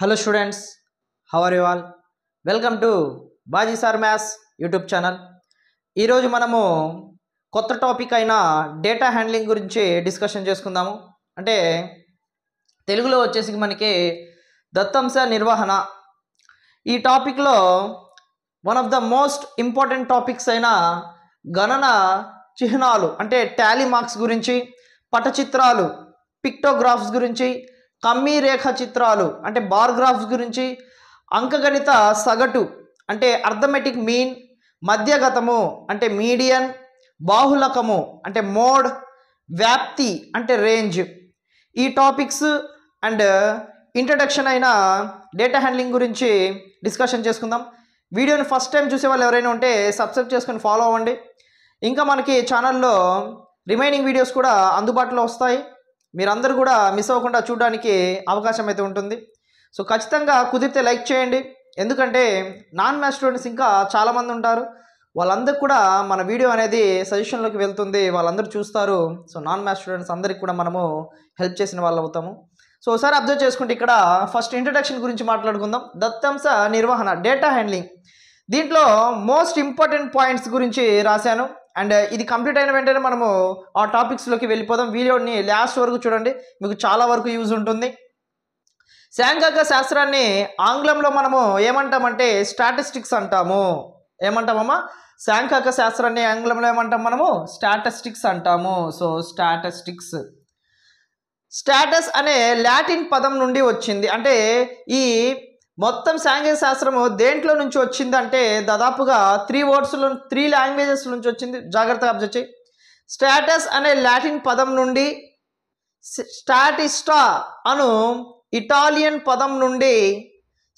Hello students, how are you all? Welcome to Baji Sir Maths YouTube channel. ఈరోజు మనము కొత్త topic అయిన data handling గురించి discussion చేసుకుందాము. అంటే తెలుగులో వచ్చేసి మనకి దత్తాంశ నిర్వహణ. ఈ టాపిక్లో one of the most important topics అయిన గణన చిహ్నాలు అంటే టాలీ మార్క్స్ గురించి, పటచిత్రాలు పిక్టోగ్రాఫ్స్ గురించి, కమ్మీ రేఖ చిత్రాలు అంటే బార్ గ్రాఫ్స్ గురించి, అంకగణిత సగటు అంటే అర్థమెటిక్ మీన్, మధ్యగతము అంటే మీడియన్, బాహుళకము అంటే మోడ్, వ్యాప్తి అంటే రేంజ్, ఈ టాపిక్స్ అండ్ ఇంట్రడక్షన్ అయిన డేటా హ్యాండ్లింగ్ గురించి డిస్కషన్ చేసుకుందాం. వీడియోని ఫస్ట్ టైం చూసే వాళ్ళు ఎవరైనా ఉంటే సబ్స్క్రైబ్ చేసుకొని ఫాలో అవ్వండి. ఇంకా మనకి ఛానల్లో రిమైనింగ్ వీడియోస్ కూడా అందుబాటులో వస్తాయి. మీరందరూ కూడా మిస్ అవ్వకుండా చూడడానికి అవకాశం అయితే ఉంటుంది. సో ఖచ్చితంగా కుదిరితే లైక్ చేయండి. ఎందుకంటే నాన్ మ్యాథ్స్ స్టూడెంట్స్ ఇంకా చాలామంది ఉంటారు. వాళ్ళందరికీ కూడా మన వీడియో అనేది సజెషన్లోకి వెళ్తుంది, వాళ్ళందరూ చూస్తారు. సో నాన్ మ్యాథ్స్ స్టూడెంట్స్ అందరికీ కూడా మనము హెల్ప్ చేసిన వాళ్ళు అవుతాము. సో ఒకసారి అబ్జర్వ్ చేసుకుంటే ఇక్కడ ఫస్ట్ ఇంట్రడక్షన్ గురించి మాట్లాడుకుందాం. దత్తాంశ నిర్వహణ డేటా హ్యాండ్లింగ్, దీంట్లో మోస్ట్ ఇంపార్టెంట్ పాయింట్స్ గురించి రాశాను. అండ్ ఇది కంప్లీట్ అయిన వెంటనే మనము ఆ టాపిక్స్లోకి వెళ్ళిపోదాం. వీడియోని లాస్ట్ వరకు చూడండి, మీకు చాలా వరకు యూజ్ ఉంటుంది. సాంఘిక శాస్త్రాన్ని ఆంగ్లంలో మనము ఏమంటామంటే స్టాటిస్టిక్స్ అంటాము. ఏమంటామమ్మా? సాంఘిక శాస్త్రాన్ని ఆంగ్లంలో ఏమంటాం మనము? స్టాటిస్టిక్స్ అంటాము. సో స్టాటిస్టిక్స్, స్టాటస్ అనే లాటిన్ పదం నుండి వచ్చింది. అంటే ఈ మొత్తం సాంఘిక శాస్త్రము దేంట్లో నుంచి వచ్చింది అంటే దాదాపుగా 3 లాంగ్వేజెస్ నుంచి వచ్చింది. జాగ్రత్తగా అబ్జర్వ్ చేయి. స్టాటస్ అనే లాటిన్ పదం నుండి, స్టాటిస్టా అను ఇటాలియన్ పదం నుండి,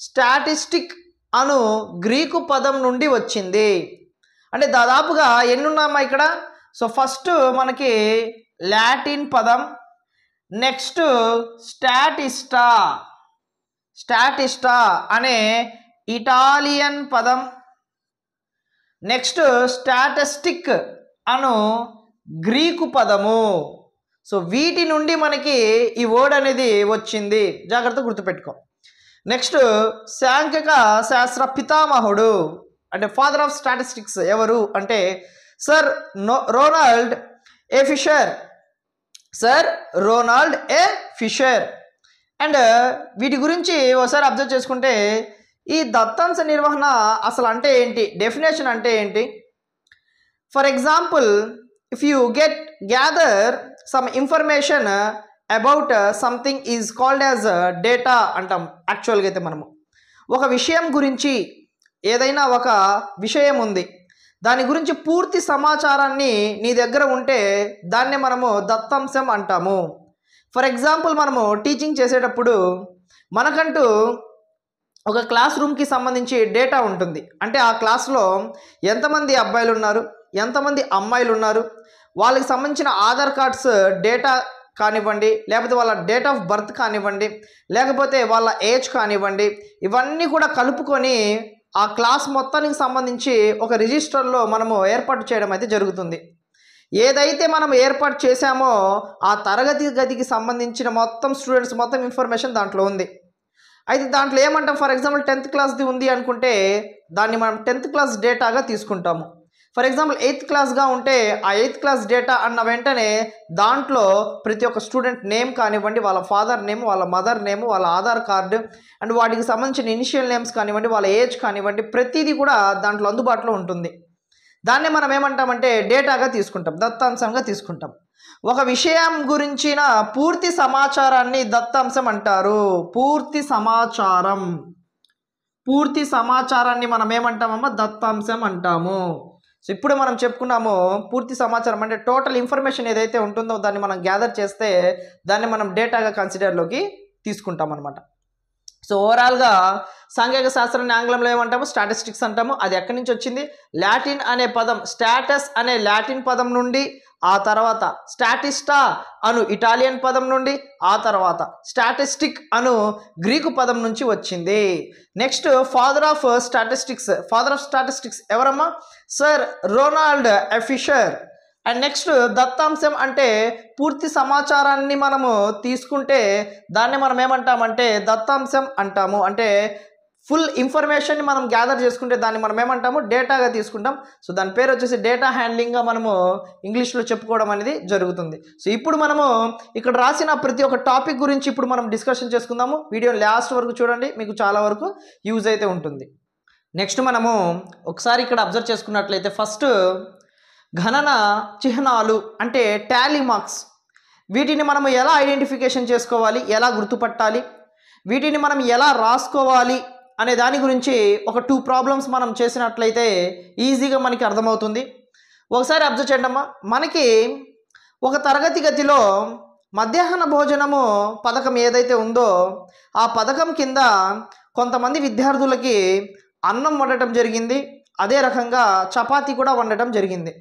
స్టాటిస్టిక్ అను గ్రీకు పదం నుండి వచ్చింది. అంటే దాదాపుగా ఎన్ని ఉన్నామా ఇక్కడ? సో ఫస్ట్ మనకి లాటిన్ పదం, నెక్స్ట్ స్టాటిస్టా అనే ఇటాలియన్ పదం, నెక్స్ట్ స్టాటిస్టిక్ అను గ్రీకు పదము. సో వీటి నుండి మనకి ఈ వర్డ్ అనేది వచ్చింది. జాగ్రత్తగా గుర్తుపెట్టుకో. నెక్స్ట్ సాంఘిక శాస్త్ర పితామహుడు అంటే ఫాదర్ ఆఫ్ స్టాటిస్టిక్స్ ఎవరు అంటే sir Ronald A Fisher. And వీటి గురించి ఒకసారి అబ్జర్వ్ చేసుకుంటే ఈ దత్తాంశ నిర్వహణ అసలు అంటే ఏంటి, డెఫినేషన్ అంటే ఏంటి? For example, if you gather some information about something is called as data అంటాం. యాక్చువల్గా అయితే మనము ఒక విషయం గురించి, ఏదైనా ఒక విషయం ఉంది, దాని గురించి పూర్తి సమాచారాన్ని నీ దగ్గర ఉంటే దాన్నే మనము దత్తాంశం అంటాము. ఫర్ ఎగ్జాంపుల్, మనము టీచింగ్ చేసేటప్పుడు మనకంటూ ఒక క్లాస్ రూమ్కి సంబంధించి డేటా ఉంటుంది. అంటే ఆ క్లాస్లో ఎంతమంది అబ్బాయిలు ఉన్నారు, ఎంతమంది అమ్మాయిలు ఉన్నారు, వాళ్ళకి సంబంధించిన ఆధార్ కార్డ్స్ డేటా కానివ్వండి, లేకపోతే వాళ్ళ డేట్ ఆఫ్ బర్త్ కానివ్వండి, లేకపోతే వాళ్ళ ఏజ్ కానివ్వండి, ఇవన్నీ కూడా కలుపుకొని ఆ క్లాస్ మొత్తానికి సంబంధించి ఒక రిజిస్టర్లో మనము ఏర్పాటు చేయడం అయితే జరుగుతుంది. ఏదైతే మనం ఏర్పాటు చేశామో ఆ తరగతి గదికి సంబంధించిన మొత్తం స్టూడెంట్స్ మొత్తం ఇన్ఫర్మేషన్ దాంట్లో ఉంది. అయితే దాంట్లో ఏమంటాం, ఫర్ ఎగ్జాంపుల్ 10th క్లాస్ది ఉంది అనుకుంటే దాన్ని మనం 10th క్లాస్ డేటాగా తీసుకుంటాము. ఫర్ ఎగ్జాంపుల్ 8th క్లాస్గా ఉంటే ఆ 8th క్లాస్ డేటా అన్న వెంటనే దాంట్లో ప్రతి ఒక్క స్టూడెంట్ నేమ్ కానివ్వండి, వాళ్ళ ఫాదర్ నేమ్, వాళ్ళ మదర్ నేమ్, వాళ్ళ ఆధార్ కార్డు అండ్ వాటికి సంబంధించిన ఇనిషియల్ నేమ్స్ కానివ్వండి, వాళ్ళ ఏజ్ కానివ్వండి, ప్రతిదీ కూడా దాంట్లో అందుబాటులో ఉంటుంది. దాన్నే మనం ఏమంటామంటే డేటాగా తీసుకుంటాం, దత్తాంశంగా తీసుకుంటాం. ఒక విషయం గురించిన పూర్తి సమాచారాన్ని దత్తాంశం అంటారు. పూర్తి సమాచారాన్ని మనం ఏమంటామమ్మా? దత్తాంశం అంటాము. సో ఇప్పుడు మనం చెప్పుకున్నాము పూర్తి సమాచారం అంటే టోటల్ ఇన్ఫర్మేషన్ ఏదైతే ఉంటుందో దాన్ని మనం గ్యాదర్ చేస్తే దాన్ని మనం డేటాగా కన్సిడర్లోకి తీసుకుంటాం అనమాట. సో ఓవరాల్గా సాంఘిక శాస్త్రాన్ని ఆంగ్లంలో ఏమంటాము? స్టాటిస్టిక్స్ అంటాము. అది ఎక్కడి నుంచి వచ్చింది? లాటిన్ అనే పదం, స్టాటస్ అనే లాటిన్ పదం నుండి, ఆ తర్వాత స్టాటిస్టా అను ఇటాలియన్ పదం నుండి, ఆ తర్వాత స్టాటిస్టిక్ అను గ్రీకు పదం నుంచి వచ్చింది. నెక్స్ట్ ఫాదర్ ఆఫ్ స్టాటిస్టిక్స్ ఎవరమ్మా? Sir Ronald A Fisher and next దత్తాంశం అంటే పూర్తి సమాచారాన్ని మనము తీసుకుంటే దాన్ని మనం ఏమంటామంటే దత్తాంశం అంటాము. అంటే ఫుల్ ఇన్ఫర్మేషన్ని మనం గ్యాదర్ చేసుకుంటే దాన్ని మనం ఏమంటాము డేటాగా తీసుకుంటాం. సో దాని పేరు వచ్చేసి డేటా హ్యాండ్లింగ్గా మనము ఇంగ్లీష్లో చెప్పుకోవడం అనేది జరుగుతుంది. సో ఇప్పుడు మనము ఇక్కడ రాసిన ప్రతి ఒక్క టాపిక్ గురించి ఇప్పుడు మనం డిస్కషన్ చేసుకుందాము. వీడియోని లాస్ట్ వరకు చూడండి, మీకు చాలా వరకు యూజ్ అయితే ఉంటుంది. నెక్స్ట్ మనము ఒకసారి ఇక్కడ అబ్జర్వ్ చేసుకున్నట్లయితే ఫస్ట్ గణన చిహ్నాలు అంటే టాలీ మార్క్స్, వీటిని మనం ఎలా ఐడెంటిఫికేషన్ చేసుకోవాలి, ఎలా గుర్తుపట్టాలి, వీటిని మనం ఎలా రాసుకోవాలి అనే దాని గురించి ఒక 2 ప్రాబ్లమ్స్ మనం చేసినట్లయితే ఈజీగా మనకి అర్థమవుతుంది. ఒకసారి అబ్జర్వ్ చేయండమ్మా. మనకి ఒక తరగతి గదిలో మధ్యాహ్న భోజనము పథకం ఏదైతే ఉందో ఆ పథకం కింద కొంతమంది విద్యార్థులకి అన్నం వండటం జరిగింది, అదే రకంగా చపాతీ కూడా వండటం జరిగింది.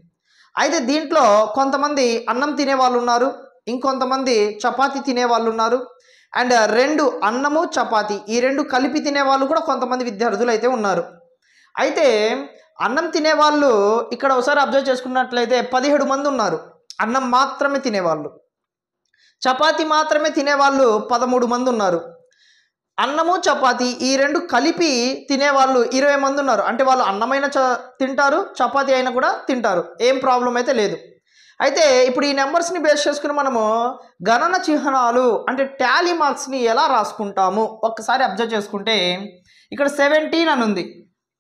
అయితే దీంట్లో కొంతమంది అన్నం తినేవాళ్ళు ఉన్నారు, ఇంకొంతమంది చపాతీ తినేవాళ్ళు ఉన్నారు. అండ్ 2 అన్నము చపాతీ ఈ 2 కలిపి తినేవాళ్ళు కూడా కొంతమంది విద్యార్థులు అయితే ఉన్నారు. అయితే అన్నం తినేవాళ్ళు ఇక్కడ ఒకసారి అబ్జర్వ్ చేసుకున్నట్లయితే 17 మంది ఉన్నారు, అన్నం మాత్రమే తినేవాళ్ళు. చపాతీ మాత్రమే తినేవాళ్ళు 13 మంది ఉన్నారు. అన్నము చపాతీ ఈ 2 కలిపి తినేవాళ్ళు 20 మంది ఉన్నారు. అంటే వాళ్ళు అన్నమైన తింటారు, చపాతీ అయినా కూడా తింటారు, ఏం ప్రాబ్లం అయితే లేదు. అయితే ఇప్పుడు ఈ నెంబర్స్ని బేస్ చేసుకుని మనము గణన చిహ్నాలు అంటే టాలీ మార్క్స్ని ఎలా రాసుకుంటాము ఒక్కసారి అబ్జర్వ్ చేసుకుంటే ఇక్కడ 17 అని ఉంది.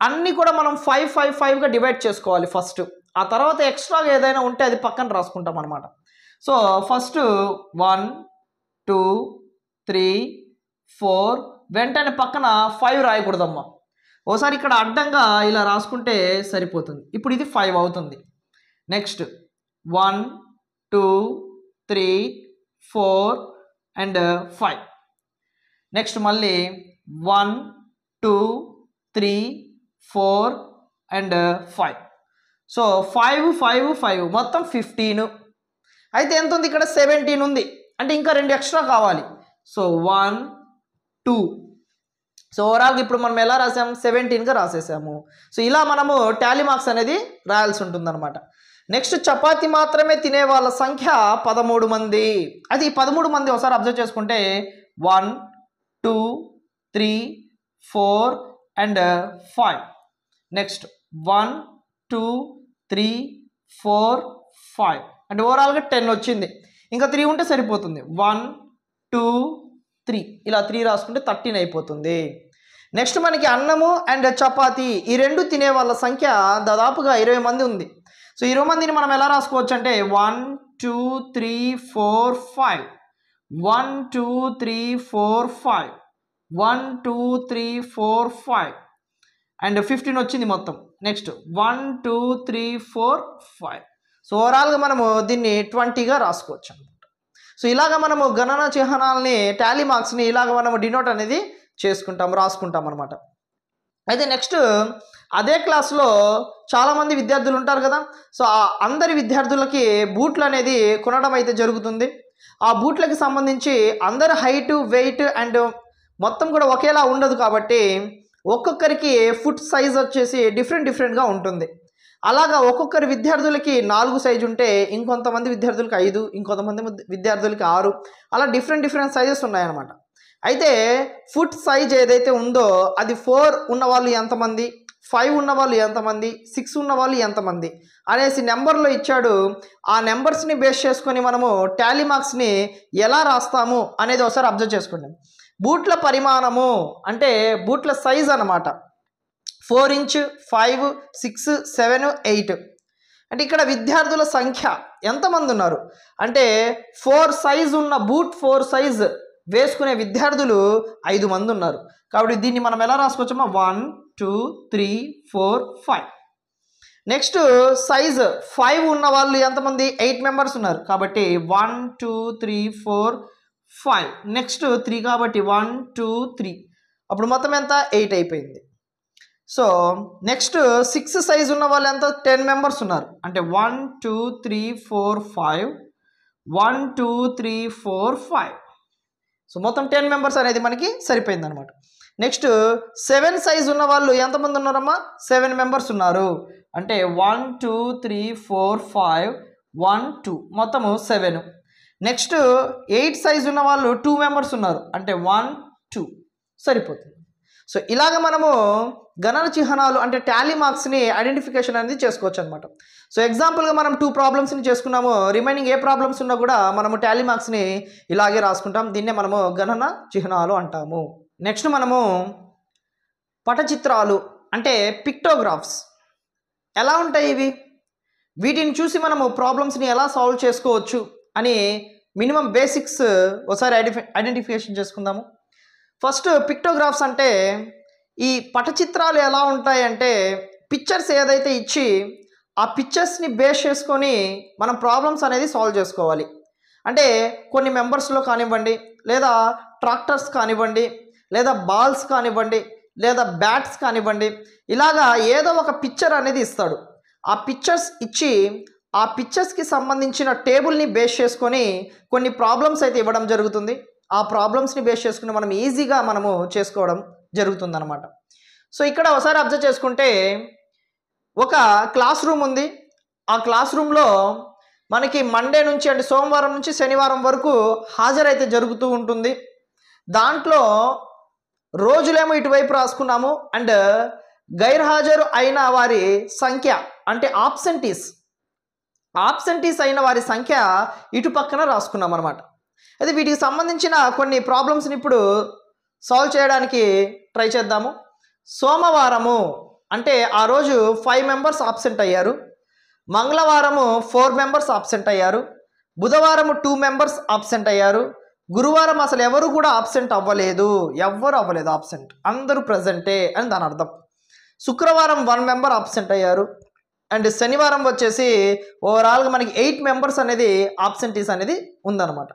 అన్నీ కూడా మనం 5 డివైడ్ చేసుకోవాలి ఫస్ట్. ఆ తర్వాత ఎక్స్ట్రాగా ఏదైనా ఉంటే అది పక్కన రాసుకుంటాం అనమాట. సో ఫస్ట్ 1 2 3 4 వెంటనే పక్కన 5 రాయకూడదమ్మా. ఓసారి ఇక్కడ అడ్డంగా ఇలా రాసుకుంటే సరిపోతుంది. ఇప్పుడు ఇది 5 అవుతుంది. Next 1 2 3 4 and 5. నెక్స్ట్ మళ్ళీ 1 2 3 4 అండ్ 5. సో 5 మొత్తం 15. అయితే ఎంత ఉంది ఇక్కడ 17 ఉంది, అంటే ఇంకా 2 ఎక్స్ట్రా కావాలి. సో 1 2. సో ఓవరాల్గా ఇప్పుడు మనం ఎలా రాసాము 17గా రాసేసాము. సో ఇలా మనము టాలీ మార్క్స్ అనేది రాయాల్సి ఉంటుందన్నమాట. నెక్స్ట్ చపాతీ మాత్రమే తినే వాళ్ళ సంఖ్య 13 మంది. అది 13 మంది ఒకసారి అబ్జర్వ్ చేసుకుంటే 1 2 3 4 అండ్ 5. నెక్స్ట్ 1 2 3 4 5 అంటే ఓవరాల్గా 10 వచ్చింది. ఇంకా 3 ఉంటే సరిపోతుంది. 1 2 3 ఇలా 3 రాసుకుంటే 13 అయిపోతుంది. నెక్స్ట్ మనకి అన్నము అండ్ చపాతీ ఈ 2 తినే వాళ్ళ సంఖ్య దాదాపుగా 20 మంది ఉంది. సో 20 మందిని మనం ఎలా రాసుకోవచ్చు అంటే 1 2 3 4 5 1 2 3 4 5 1 2 3 4 5 అండ్ 15 వచ్చింది మొత్తం. నెక్స్ట్ 1 2 3 4 5. సో ఓవరాల్గా మనము దీన్ని 20గా రాసుకోవచ్చు అనమాట. సో ఇలాగ మనము గణన చిహ్నాలని టాలీ మార్క్స్ని ఇలాగ మనము డినోట్ అనేది రాసుకుంటాం అనమాట. అయితే నెక్స్ట్ అదే క్లాస్లో చాలామంది విద్యార్థులు ఉంటారు కదా. సో అందరి విద్యార్థులకి బూట్లు అనేది కొనడం అయితే జరుగుతుంది. ఆ బూట్లకి సంబంధించి అందరి హైటు వెయిట్ అండ్ మొత్తం కూడా ఒకేలా ఉండదు కాబట్టి ఒక్కొక్కరికి ఫుట్ సైజ్ వచ్చేసి డిఫరెంట్గా ఉంటుంది. అలాగా ఒక్కొక్కరి విద్యార్థులకి 4 సైజు ఉంటే ఇంకొంతమంది విద్యార్థులకి 5, ఇంకొంతమంది విద్యార్థులకి 6, అలా డిఫరెంట్ సైజెస్ ఉన్నాయన్నమాట. అయితే ఫుట్ సైజ్ ఏదైతే ఉందో అది 4 ఉన్నవాళ్ళు ఎంతమంది, 5 ఉన్నవాళ్ళు ఎంతమంది, 6 ఉన్నవాళ్ళు ఎంతమంది అనేసి నెంబర్లో ఇచ్చాడు. ఆ నెంబర్స్ని బేస్ చేసుకొని మనము టాలీ మార్క్స్ని ఎలా రాస్తాము అనేది ఒకసారి అబ్జర్వ్ చేసుకోండి. బూట్ల పరిమాణము అంటే బూట్ల సైజ్ అన్నమాట. 4 ఇంచ్ 5 6 7 8. అంటే ఇక్కడ విద్యార్థుల సంఖ్య ఎంతమంది ఉన్నారు అంటే 4 సైజు ఉన్న బూట్ 4 సైజ్ వేసుకునే విద్యార్థులు 5 మంది ఉన్నారు. కాబట్టి దీన్ని మనం ఎలా రాసుకోవచ్చమ్మా 1 2 3 4 5. నెక్స్ట్ సైజ్ 5 ఉన్న వాళ్ళు ఎంతమంది 8 మెంబర్స్ ఉన్నారు కాబట్టి 1 2 3 4 5. నెక్స్ట్ 3 కాబట్టి 1 2 3 అప్పుడు మొత్తం ఎంత 8 అయిపోయింది. సో నెక్స్ట్ 6 సైజ్ ఉన్న వాళ్ళు ఎంత 10 మెంబర్స్ ఉన్నారు అంటే 1 2 3 4 5 1 2 3 4 5. సో మొత్తం 10 మెంబర్స్ అనేది మనకి సరిపోయింది అనమాట. నెక్స్ట్ 7 సైజ్ ఉన్న వాళ్ళు ఎంతమంది ఉన్నారమ్మా 7 మెంబర్స్ ఉన్నారు అంటే 1 2 3 4 5 1 2 మొత్తము 7. నెక్స్ట్ 8 సైజ్ ఉన్న వాళ్ళు 2 మెంబర్స్ ఉన్నారు, అంటే 1 2 సరిపోతుంది. సో ఇలాగ మనము గణన చిహ్నాలు అంటే టాలీ మార్క్స్ని ఐడెంటిఫికేషన్ అనేది చేసుకోవచ్చు అనమాట. సో ఎగ్జాంపుల్గా మనం 2 ప్రాబ్లమ్స్ని చేసుకున్నాము, రిమైనింగ్ ఏ ప్రాబ్లమ్స్ ఉన్నా కూడా మనము టాలీ మార్క్స్ని ఇలాగే రాసుకుంటాం. దీన్నే మనము గణన చిహ్నాలు అంటాము. నెక్స్ట్ మనము పటచిత్రాలు అంటే పిక్టోగ్రాఫ్స్ ఎలా ఉంటాయి ఇవి, వీటిని చూసి మనము ప్రాబ్లమ్స్ని ఎలా సాల్వ్ చేసుకోవచ్చు అని మినిమం బేసిక్స్ ఒకసారి ఐడెంటిఫికేషన్ చేసుకుందాము. ఫస్ట్ పిక్టోగ్రాఫ్స్ అంటే ఈ పటచిత్రాలు ఎలా ఉంటాయి అంటే పిక్చర్స్ ఏదైతే ఇచ్చి ఆ పిక్చర్స్ని బేస్ చేసుకొని మనం ప్రాబ్లమ్స్ అనేది సాల్వ్ చేసుకోవాలి. అంటే కొన్ని మెంబర్స్లో కానివ్వండి, లేదా ట్రాక్టర్స్ కానివ్వండి, లేదా బాల్స్ కానివ్వండి, లేదా బ్యాట్స్ కానివ్వండి, ఇలాగా ఏదో ఒక పిక్చర్ అనేది ఇస్తాడు. ఆ పిక్చర్స్ ఇచ్చి ఆ పిక్చర్స్కి సంబంధించిన టేబుల్ని బేస్ చేసుకొని కొన్ని ప్రాబ్లమ్స్ అయితే ఇవ్వడం జరుగుతుంది. ఆ ప్రాబ్లమ్స్ని బేస్ చేసుకుని మనం ఈజీగా మనము చేసుకోవడం జరుగుతుందన్నమాట. సో ఇక్కడ ఒకసారి అబ్జర్వ్ చేసుకుంటే ఒక క్లాస్ రూమ్ ఉంది. ఆ క్లాస్ రూమ్లో మనకి మండే నుంచి అంటే సోమవారం నుంచి శనివారం వరకు హాజరైతే జరుగుతూ ఉంటుంది. దాంట్లో రోజులేమో ఇటువైపు రాసుకున్నాము, అండ్ గైర్హాజరు అయిన వారి సంఖ్య అంటే ఆబ్సెంటీస్ అయిన వారి సంఖ్య ఇటు పక్కన రాసుకున్నాం అనమాట. అయితే వీటికి సంబంధించిన కొన్ని ప్రాబ్లమ్స్ని ఇప్పుడు సాల్వ్ చేయడానికి ట్రై చేద్దాము. సోమవారము అంటే ఆ రోజు 5 మెంబర్స్ ఆబ్సెంట్ అయ్యారు, మంగళవారము 4 మెంబర్స్ ఆబ్సెంట్ అయ్యారు, బుధవారము 2 మెంబర్స్ ఆబ్సెంట్ అయ్యారు, గురువారం అసలు ఎవరు కూడా ఆబ్సెంట్ అవ్వలేదు, ఆబ్సెంట్, అందరూ ప్రజెంటే అని దాని అర్థం. శుక్రవారం 1 మెంబర్ ఆబ్సెంట్ అయ్యారు, అండ్ శనివారం వచ్చేసి ఓవరాల్గా మనకి 8 మెంబర్స్ అనేది ఆబ్సెంటీస్ అనేది ఉందన్నమాట.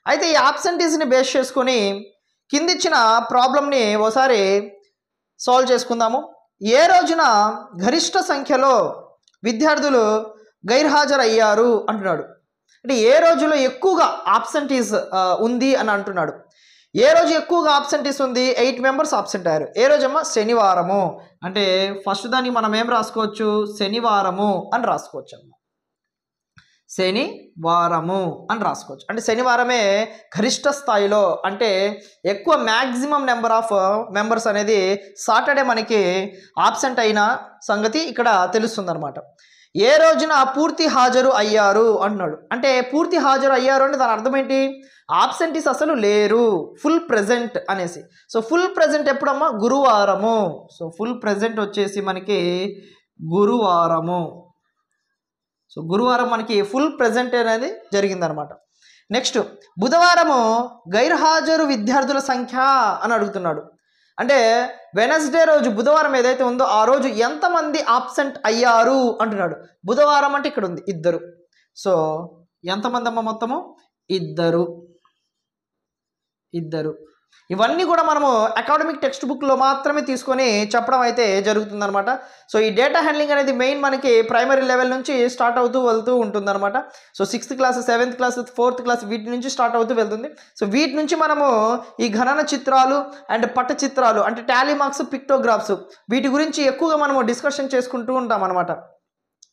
అయితే ఈ ఆబ్సెంటీస్ని బేస్ చేసుకొని కిందిచ్చిన ప్రాబ్లమ్ని ఒకసారి సాల్వ్ చేసుకుందాము. ఏ రోజున గరిష్ట సంఖ్యలో విద్యార్థులు గైర్హాజరు అయ్యారు అంటున్నాడు. అంటే ఏ రోజులో ఎక్కువగా ఆబ్సెంటీస్ ఉంది అని అంటున్నాడు. ఏ రోజు ఎక్కువగా ఆబ్సెంటీస్ ఉంది, 8 మెంబర్స్ ఆబ్సెంట్ అయ్యారు. ఏ రోజమ్మా, శనివారము. అంటే ఫస్ట్ దానికి మనం ఏం రాసుకోవచ్చు, శనివారము అని రాసుకోవచ్చు అమ్మా, శనివారము అని రాసుకోవచ్చు. అంటే శనివారమే గరిష్ట స్థాయిలో అంటే ఎక్కువ మ్యాక్సిమం నెంబర్ ఆఫ్ మెంబర్స్ అనేది సాటర్డే మనకి ఆబ్సెంట్ అయిన సంగతి ఇక్కడ తెలుస్తుంది అనమాట. ఏ రోజున పూర్తి హాజరు అయ్యారు అంటున్నాడు. అంటే పూర్తి హాజరు అయ్యారు అంటే దాని అర్థం ఏంటి, ఆబ్సెంటీస్ అసలు లేరు, ఫుల్ ప్రెజెంట్ అనేసి. సో ఫుల్ ప్రెజెంట్ ఎప్పుడమ్మా, గురువారము. సో ఫుల్ ప్రెజెంట్ వచ్చేసి మనకి గురువారము. సో గురువారం మనకి ఫుల్ ప్రెజెంట్ అనేది జరిగిందనమాట. నెక్స్ట్ బుధవారము గైర్హాజరు విద్యార్థుల సంఖ్య అని అడుగుతున్నాడు. అంటే వెనస్డే రోజు బుధవారం ఏదైతే ఉందో ఆ రోజు ఎంతమంది ఆబ్సెంట్ అయ్యారు అంటున్నాడు. బుధవారం అంటే ఇక్కడ ఉంది 2. సో ఎంతమంది అమ్మ, మొత్తము 2. ఇవన్నీ కూడా మనము అకాడమిక్ టెక్స్ట్ బుక్లో మాత్రమే తీసుకొని చెప్పడం అయితే జరుగుతుందన్నమాట. సో ఈ డేటా హ్యాండ్లింగ్ అనేది మెయిన్ మనకి ప్రైమరీ లెవెల్ నుంచి స్టార్ట్ అవుతూ వెళ్తూ ఉంటుందన్నమాట. So 6th class, 7th class, 4th class వీటి నుంచి స్టార్ట్ అవుతూ వెళ్తుంది. సో వీటి నుంచి మనము ఈ గణన చిత్రాలు అండ్ పట్టచిత్రాలు అంటే టాలీ మార్క్స్, పిక్టోగ్రాఫ్స్ వీటి గురించి ఎక్కువగా మనము డిస్కషన్ చేసుకుంటూ ఉంటాం అనమాట.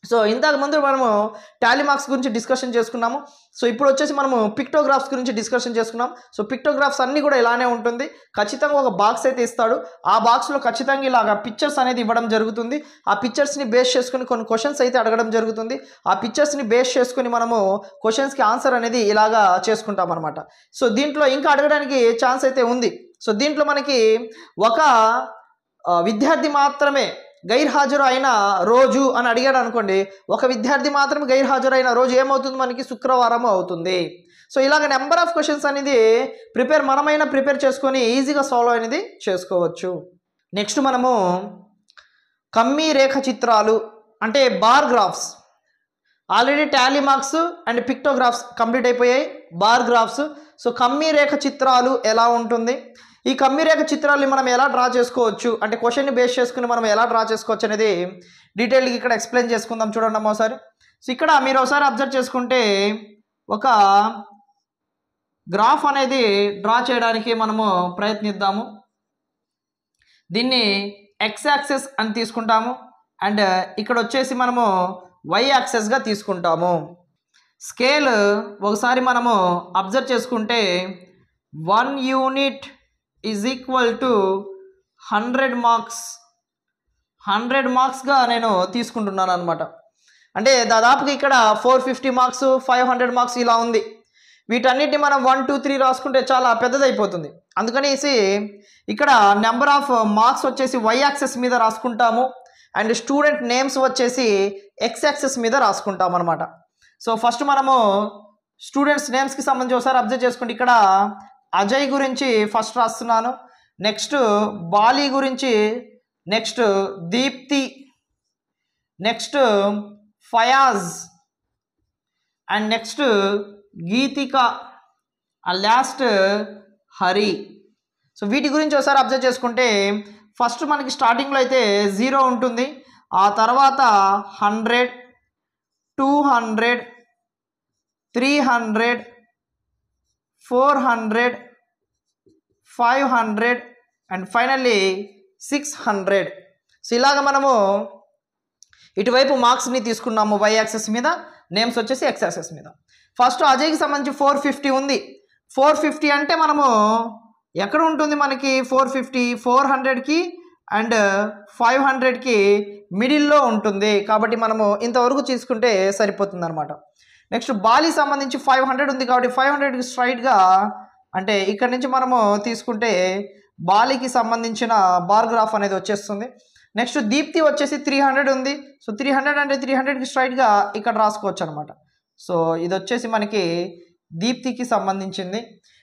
సో ఇంతకు ముందు మనము టాలీ మార్క్స్ గురించి డిస్కషన్ చేసుకున్నాము. సో ఇప్పుడు వచ్చేసి మనము పిక్టోగ్రాఫ్స్ గురించి డిస్కషన్ చేసుకున్నాం. సో పిక్టోగ్రాఫ్స్ అన్నీ కూడా ఇలానే ఉంటుంది. ఖచ్చితంగా ఒక బాక్స్ అయితే ఇస్తాడు. ఆ బాక్స్లో ఖచ్చితంగా ఇలాగా పిక్చర్స్ అనేది ఇవ్వడం జరుగుతుంది. ఆ పిక్చర్స్ని బేస్ చేసుకుని కొన్ని క్వశ్చన్స్ అయితే అడగడం జరుగుతుంది. ఆ పిక్చర్స్ని బేస్ చేసుకుని మనము క్వశ్చన్స్కి ఆన్సర్ అనేది ఇలాగా చేసుకుంటాం అనమాట. సో దీంట్లో ఇంకా అడగడానికి ఛాన్స్ అయితే ఉంది. సో దీంట్లో మనకి ఒక విద్యార్థి మాత్రమే గైర్హాజరు అయిన రోజు అని అడిగాడు అనుకోండి, ఒక విద్యార్థి మాత్రమే గైర్హాజరు అయిన రోజు ఏమవుతుంది, మనకి శుక్రవారం అవుతుంది. సో ఇలాగ నెంబర్ ఆఫ్ క్వశ్చన్స్ అనేది ప్రిపేర్ చేసుకొని ఈజీగా సాల్వ్ అనేది చేసుకోవచ్చు. నెక్స్ట్ మనము కమ్మీ రేఖ చిత్రాలు అంటే bar graphs. Already tally marks and pictographs complete అయిపోయాయి. Bar graphs. సో కమ్మీ రేఖ చిత్రాలు ఎలా ఉంటుంది, ఈ కమ్మీ రేఖ చిత్రాలని మనం ఎలా డ్రా చేసుకోవచ్చు అంటే క్వశ్చన్ని బేస్ చేసుకుని మనం ఎలా డ్రా చేసుకోవచ్చు అనేది డీటెయిల్గా ఇక్కడ ఎక్స్ప్లెయిన్ చేసుకుందాం. చూడండి అమ్మ ఒకసారి. సో ఇక్కడ మీరు ఒకసారి అబ్జర్వ్ చేసుకుంటే ఒక గ్రాఫ్ అనేది డ్రా చేయడానికి మనము ప్రయత్నిద్దాము. దీన్ని ఎక్స్ యాక్సెస్ అని తీసుకుంటాము, అండ్ ఇక్కడ వచ్చేసి మనము వై యాక్సెస్గా తీసుకుంటాము. స్కేల్ ఒకసారి మనము అబ్జర్వ్ చేసుకుంటే 1 unit is equal to 100 marks. 100 మార్క్స్గా నేను తీసుకుంటున్నాను అనమాట. అంటే దాదాపుగా ఇక్కడ 450 మార్క్స్, 500 మార్క్స్ ఇలా ఉంది. వీటన్నిటిని మనం 1, 2, 3 రాసుకుంటే చాలా పెద్దదైపోతుంది. అందుకనేసి ఇక్కడ నెంబర్ ఆఫ్ మార్క్స్ వచ్చేసి వై యాక్సెస్ మీద రాసుకుంటాము, అండ్ స్టూడెంట్ నేమ్స్ వచ్చేసి ఎక్స్ యాక్సెస్ మీద రాసుకుంటాం అనమాట. సో ఫస్ట్ మనము స్టూడెంట్స్ నేమ్స్కి సంబంధించి ఒకసారి అబ్జర్వ్ చేసుకోండి. ఇక్కడ అజయ్ గురించి ఫస్ట్ రాస్తున్నాను, నెక్స్ట్ బాలి గురించి, next Deepti, next Fayaz, and next Geetika, last Hari. So వీటి గురించి ఒకసారి అబ్జర్వ్ చేసుకుంటే ఫస్ట్ మనకి స్టార్టింగ్లో అయితే 0 ఉంటుంది, ఆ తర్వాత 100, 200, 300, 400, 500 అండ్ ఫైనల్లీ 600. సో ఇలాగ మనము ఇటువైపు మార్క్స్ని తీసుకున్నాము వై యాక్సెస్ మీద, నేమ్స్ వచ్చేసి ఎక్స్ యాక్సెస్ మీద. ఫస్ట్ అజయ్కి సంబంధించి 450 ఉంది. 450 అంటే మనము ఎక్కడ ఉంటుంది మనకి 450 400కి అండ్ 500కి మిడిల్లో ఉంటుంది, కాబట్టి మనము ఇంతవరకు తీసుకుంటే సరిపోతుంది అనమాట. నెక్స్ట్ బాలి సంబంధించి 500 ఉంది కాబట్టి 500కి స్ట్రైట్గా అంటే ఇక్కడ నుంచి మనము తీసుకుంటే బాలికి సంబంధించిన బార్ గ్రాఫ్ అనేది వచ్చేస్తుంది. నెక్స్ట్ దీప్తి వచ్చేసి 300 ఉంది. సో 300 అంటే 300కి స్ట్రైట్గా ఇక్కడ రాసుకోవచ్చు అనమాట. సో ఇది వచ్చేసి మనకి దీప్తికి సంబంధించింది.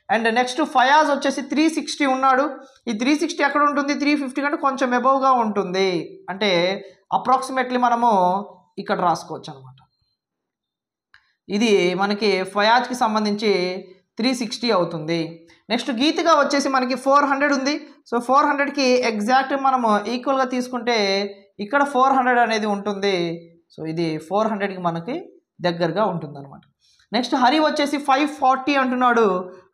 అండ్ నెక్స్ట్ ఫయాజ్ వచ్చేసి 360 ఉన్నాడు. ఈ 360 ఎక్కడ ఉంటుంది, 350 కంటే కొంచెం అబవ్గా ఉంటుంది, అంటే అప్రాక్సిమేట్లీ మనము ఇక్కడ రాసుకోవచ్చు అనమాట. ఇది మనకి ఫయాజ్కి సంబంధించి 360 అవుతుంది. నెక్స్ట్ గీతిగా వచ్చేసి మనకి 400 ఉంది. సో 400కి ఎగ్జాక్ట్ మనము ఈక్వల్గా తీసుకుంటే ఇక్కడ 400 అనేది ఉంటుంది. సో ఇది 400కి మనకి దగ్గరగా ఉంటుంది అనమాట. నెక్స్ట్ హరి వచ్చేసి 540 అంటున్నాడు,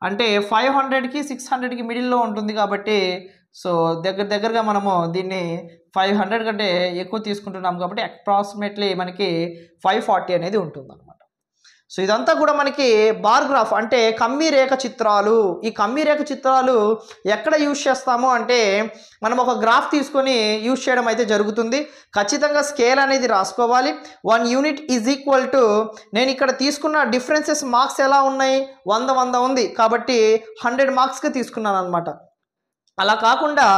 అంటే 500కి 600కి మిడిల్లో ఉంటుంది కాబట్టి సో దగ్గరగా మనము దీన్ని 500 కంటే ఎక్కువ తీసుకుంటున్నాం కాబట్టి అప్రాక్సిమేట్లీ మనకి 540 అనేది ఉంటుంది అనమాట. సో ఇదంతా కూడా మనకి బార్ గ్రాఫ్ అంటే కమ్మీ రేఖ చిత్రాలు. ఈ కమ్మీ రేఖ చిత్రాలు ఎక్కడ యూజ్ చేస్తాము అంటే మనం ఒక గ్రాఫ్ తీసుకొని యూజ్ చేయడం అయితే జరుగుతుంది. ఖచ్చితంగా స్కేల్ అనేది రాసుకోవాలి. 1 యూనిట్ ఈజ్ ఈక్వల్ టు, నేను ఇక్కడ తీసుకున్న డిఫరెన్సెస్ మార్క్స్ ఎలా ఉన్నాయి, 100 ఉంది కాబట్టి 100 మార్క్స్గా తీసుకున్నాను అనమాట. అలా కాకుండా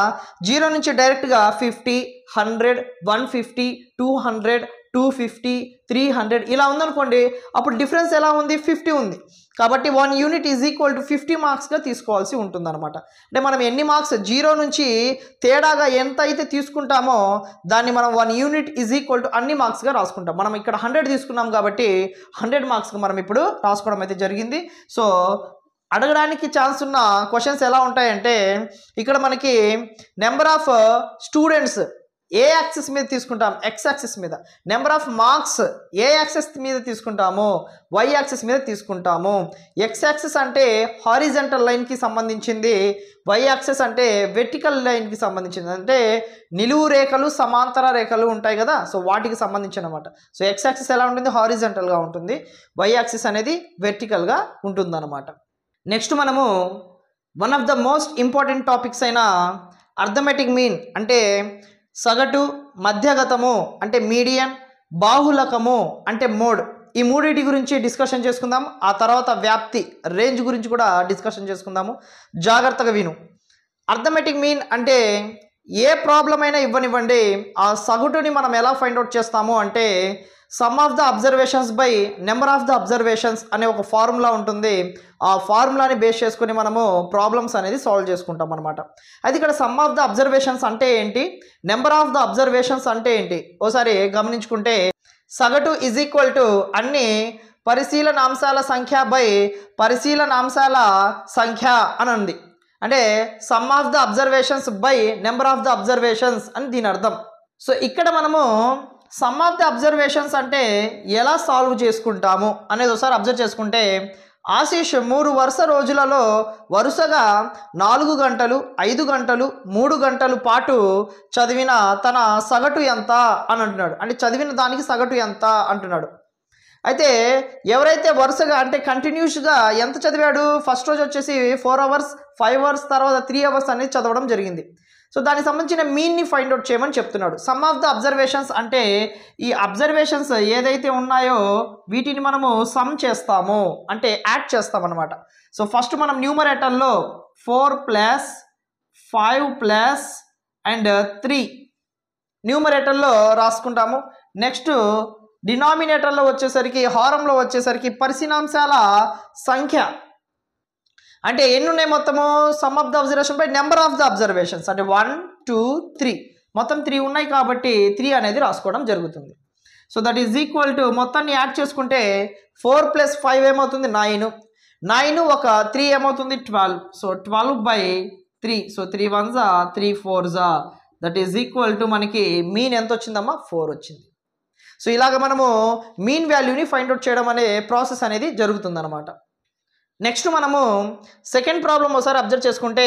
0 నుంచి డైరెక్ట్గా 50, 100, 150, 200, 250, 300 ఇలా ఉందనుకోండి, అప్పుడు డిఫరెన్స్ ఎలా ఉంది, 50 ఉంది. కాబట్టి 1 యూనిట్ ఈజ్ ఈక్వల్ టు 50 మార్క్స్గా తీసుకోవాల్సి ఉంటుంది అనమాట. అంటే మనం ఎన్ని మార్క్స్ 0 నుంచి తేడాగా ఎంత అయితే తీసుకుంటామో దాన్ని మనం 1 యూనిట్ ఈజ్ ఈక్వల్ టు అన్ని మార్క్స్గా రాసుకుంటాం. మనం ఇక్కడ 100 తీసుకున్నాం కాబట్టి 100 మార్క్స్గా మనం ఇప్పుడు రాసుకోవడం అయితే జరిగింది. సో అడగడానికి ఛాన్స్ ఉన్న క్వశ్చన్స్ ఎలా ఉంటాయంటే ఇక్కడ మనకి number of students A axis మీద తీసుకుంటాం, ఎక్స్ యాక్సిస్ మీద. Number of marks A axis మీద తీసుకుంటాము, వై యాక్సిస్ మీద తీసుకుంటాము. ఎక్స్ యాక్సిస్ అంటే హారిజంటల్ లైన్కి సంబంధించింది, వై యాక్సిస్ అంటే వెర్టికల్ లైన్కి సంబంధించింది, అంటే నిలువు రేఖలు సమాంతర రేఖలు ఉంటాయి కదా, సో వాటికి సంబంధించి అనమాట. సో ఎక్స్ యాక్సిస్ ఎలా ఉంటుంది, హారిజంటల్గా ఉంటుంది, వై యాక్సిస్ అనేది వెర్టికల్గా ఉంటుందన్నమాట. నెక్స్ట్ మనము one of the most important topics అయిన అర్థమెటిక్ మీన్ అంటే సగటు, మధ్యగతము అంటే మీడియన్, బాహుళకము అంటే మోడ్, ఈ మూడింటి గురించి డిస్కషన్ చేసుకుందాం. ఆ తర్వాత వ్యాప్తి రేంజ్ గురించి కూడా డిస్కషన్ చేసుకుందాము. జాగ్రత్తగా విను. అర్థమెటిక్ మీన్ అంటే ఏ ప్రాబ్లం అయినా ఇవ్వనివ్వండి, ఆ సగటుని మనం ఎలా ఫైండ్ అవుట్ చేస్తాము అంటే some of the observations by number of the observations అనే ఒక ఫార్ములా ఉంటుంది. ఆ ఫార్ములాని బేస్ చేసుకుని మనము ప్రాబ్లమ్స్ అనేది సాల్వ్ చేసుకుంటాం అనమాట. అయితే ఇక్కడ సమ్ ఆఫ్ ద అబ్జర్వేషన్స్ అంటే ఏంటి, నెంబర్ ఆఫ్ ద అబ్జర్వేషన్స్ అంటే ఏంటి ఒకసారి గమనించుకుంటే సగటు ఈజ్ ఈక్వల్ టు అన్ని పరిశీలనాంశాల సంఖ్య బై పరిశీలనాంశాల సంఖ్య అని ఉంది. అంటే some of the observations by number of the observations అని దీని అర్థం. సో ఇక్కడ మనము సమ్ ఆఫ్ ద అబ్జర్వేషన్స్ అంటే ఎలా సాల్వ్ చేసుకుంటాము అనేది ఒకసారి అబ్జర్వ్ చేసుకుంటే ఆశీష్ 3 వరుస రోజులలో వరుసగా 4 గంటలు, 5 గంటలు, 3 గంటల పాటు చదివిన తన సగటు ఎంత అని అంటున్నాడు. అంటే చదివిన దానికి సగటు ఎంత అంటున్నాడు. అయితే ఎవరైతే వరుసగా అంటే కంటిన్యూస్గా ఎంత చదివాడు, ఫస్ట్ రోజు వచ్చేసి 4 అవర్స్, 5 అవర్స్, తర్వాత 3 అవర్స్ అనేది చదవడం జరిగింది. సో దానికి సంబంధించిన మీన్ని ఫైండ్ అవుట్ చేయమని చెప్తున్నాడు. సమ్ ఆఫ్ ద అబ్జర్వేషన్స్ అంటే ఈ అబ్జర్వేషన్స్ ఏదైతే ఉన్నాయో వీటిని మనము సమ్ చేస్తాము, అంటే యాడ్ చేస్తాం అనమాట. సో ఫస్ట్ మనం న్యూమరేటర్లో 4 + 5 + అండ్ 3 న్యూమరేటర్లో రాసుకుంటాము. నెక్స్ట్ డినామినేటర్లో వచ్చేసరికి, హారంలో వచ్చేసరికి పరిశీనాంశాల సంఖ్య అంటే ఎన్ని ఉన్నాయి మొత్తము, some of the observation by number of the observations అంటే 1 2 3 మొత్తం 3 ఉన్నాయి కాబట్టి 3 అనేది రాసుకోవడం జరుగుతుంది. So that is equal to మొత్తాన్ని యాడ్ చేసుకుంటే 4 + 5 ఏమవుతుంది 9, 9 ఒక 3 ఏమవుతుంది 12. So 12/3. So 3 1s 3 4s that is equal to మనకి మీన్ ఎంత వచ్చిందమ్మా 4 వచ్చింది. సో ఇలాగ మనము మీన్ వాల్యూని ఫైండ్ అవుట్ చేయడం అనే ప్రాసెస్ అనేది జరుగుతుందన్నమాట. నెక్స్ట్ మనము సెకండ్ ప్రాబ్లం ఒకసారి అబ్జర్వ్ చేసుకుంటే,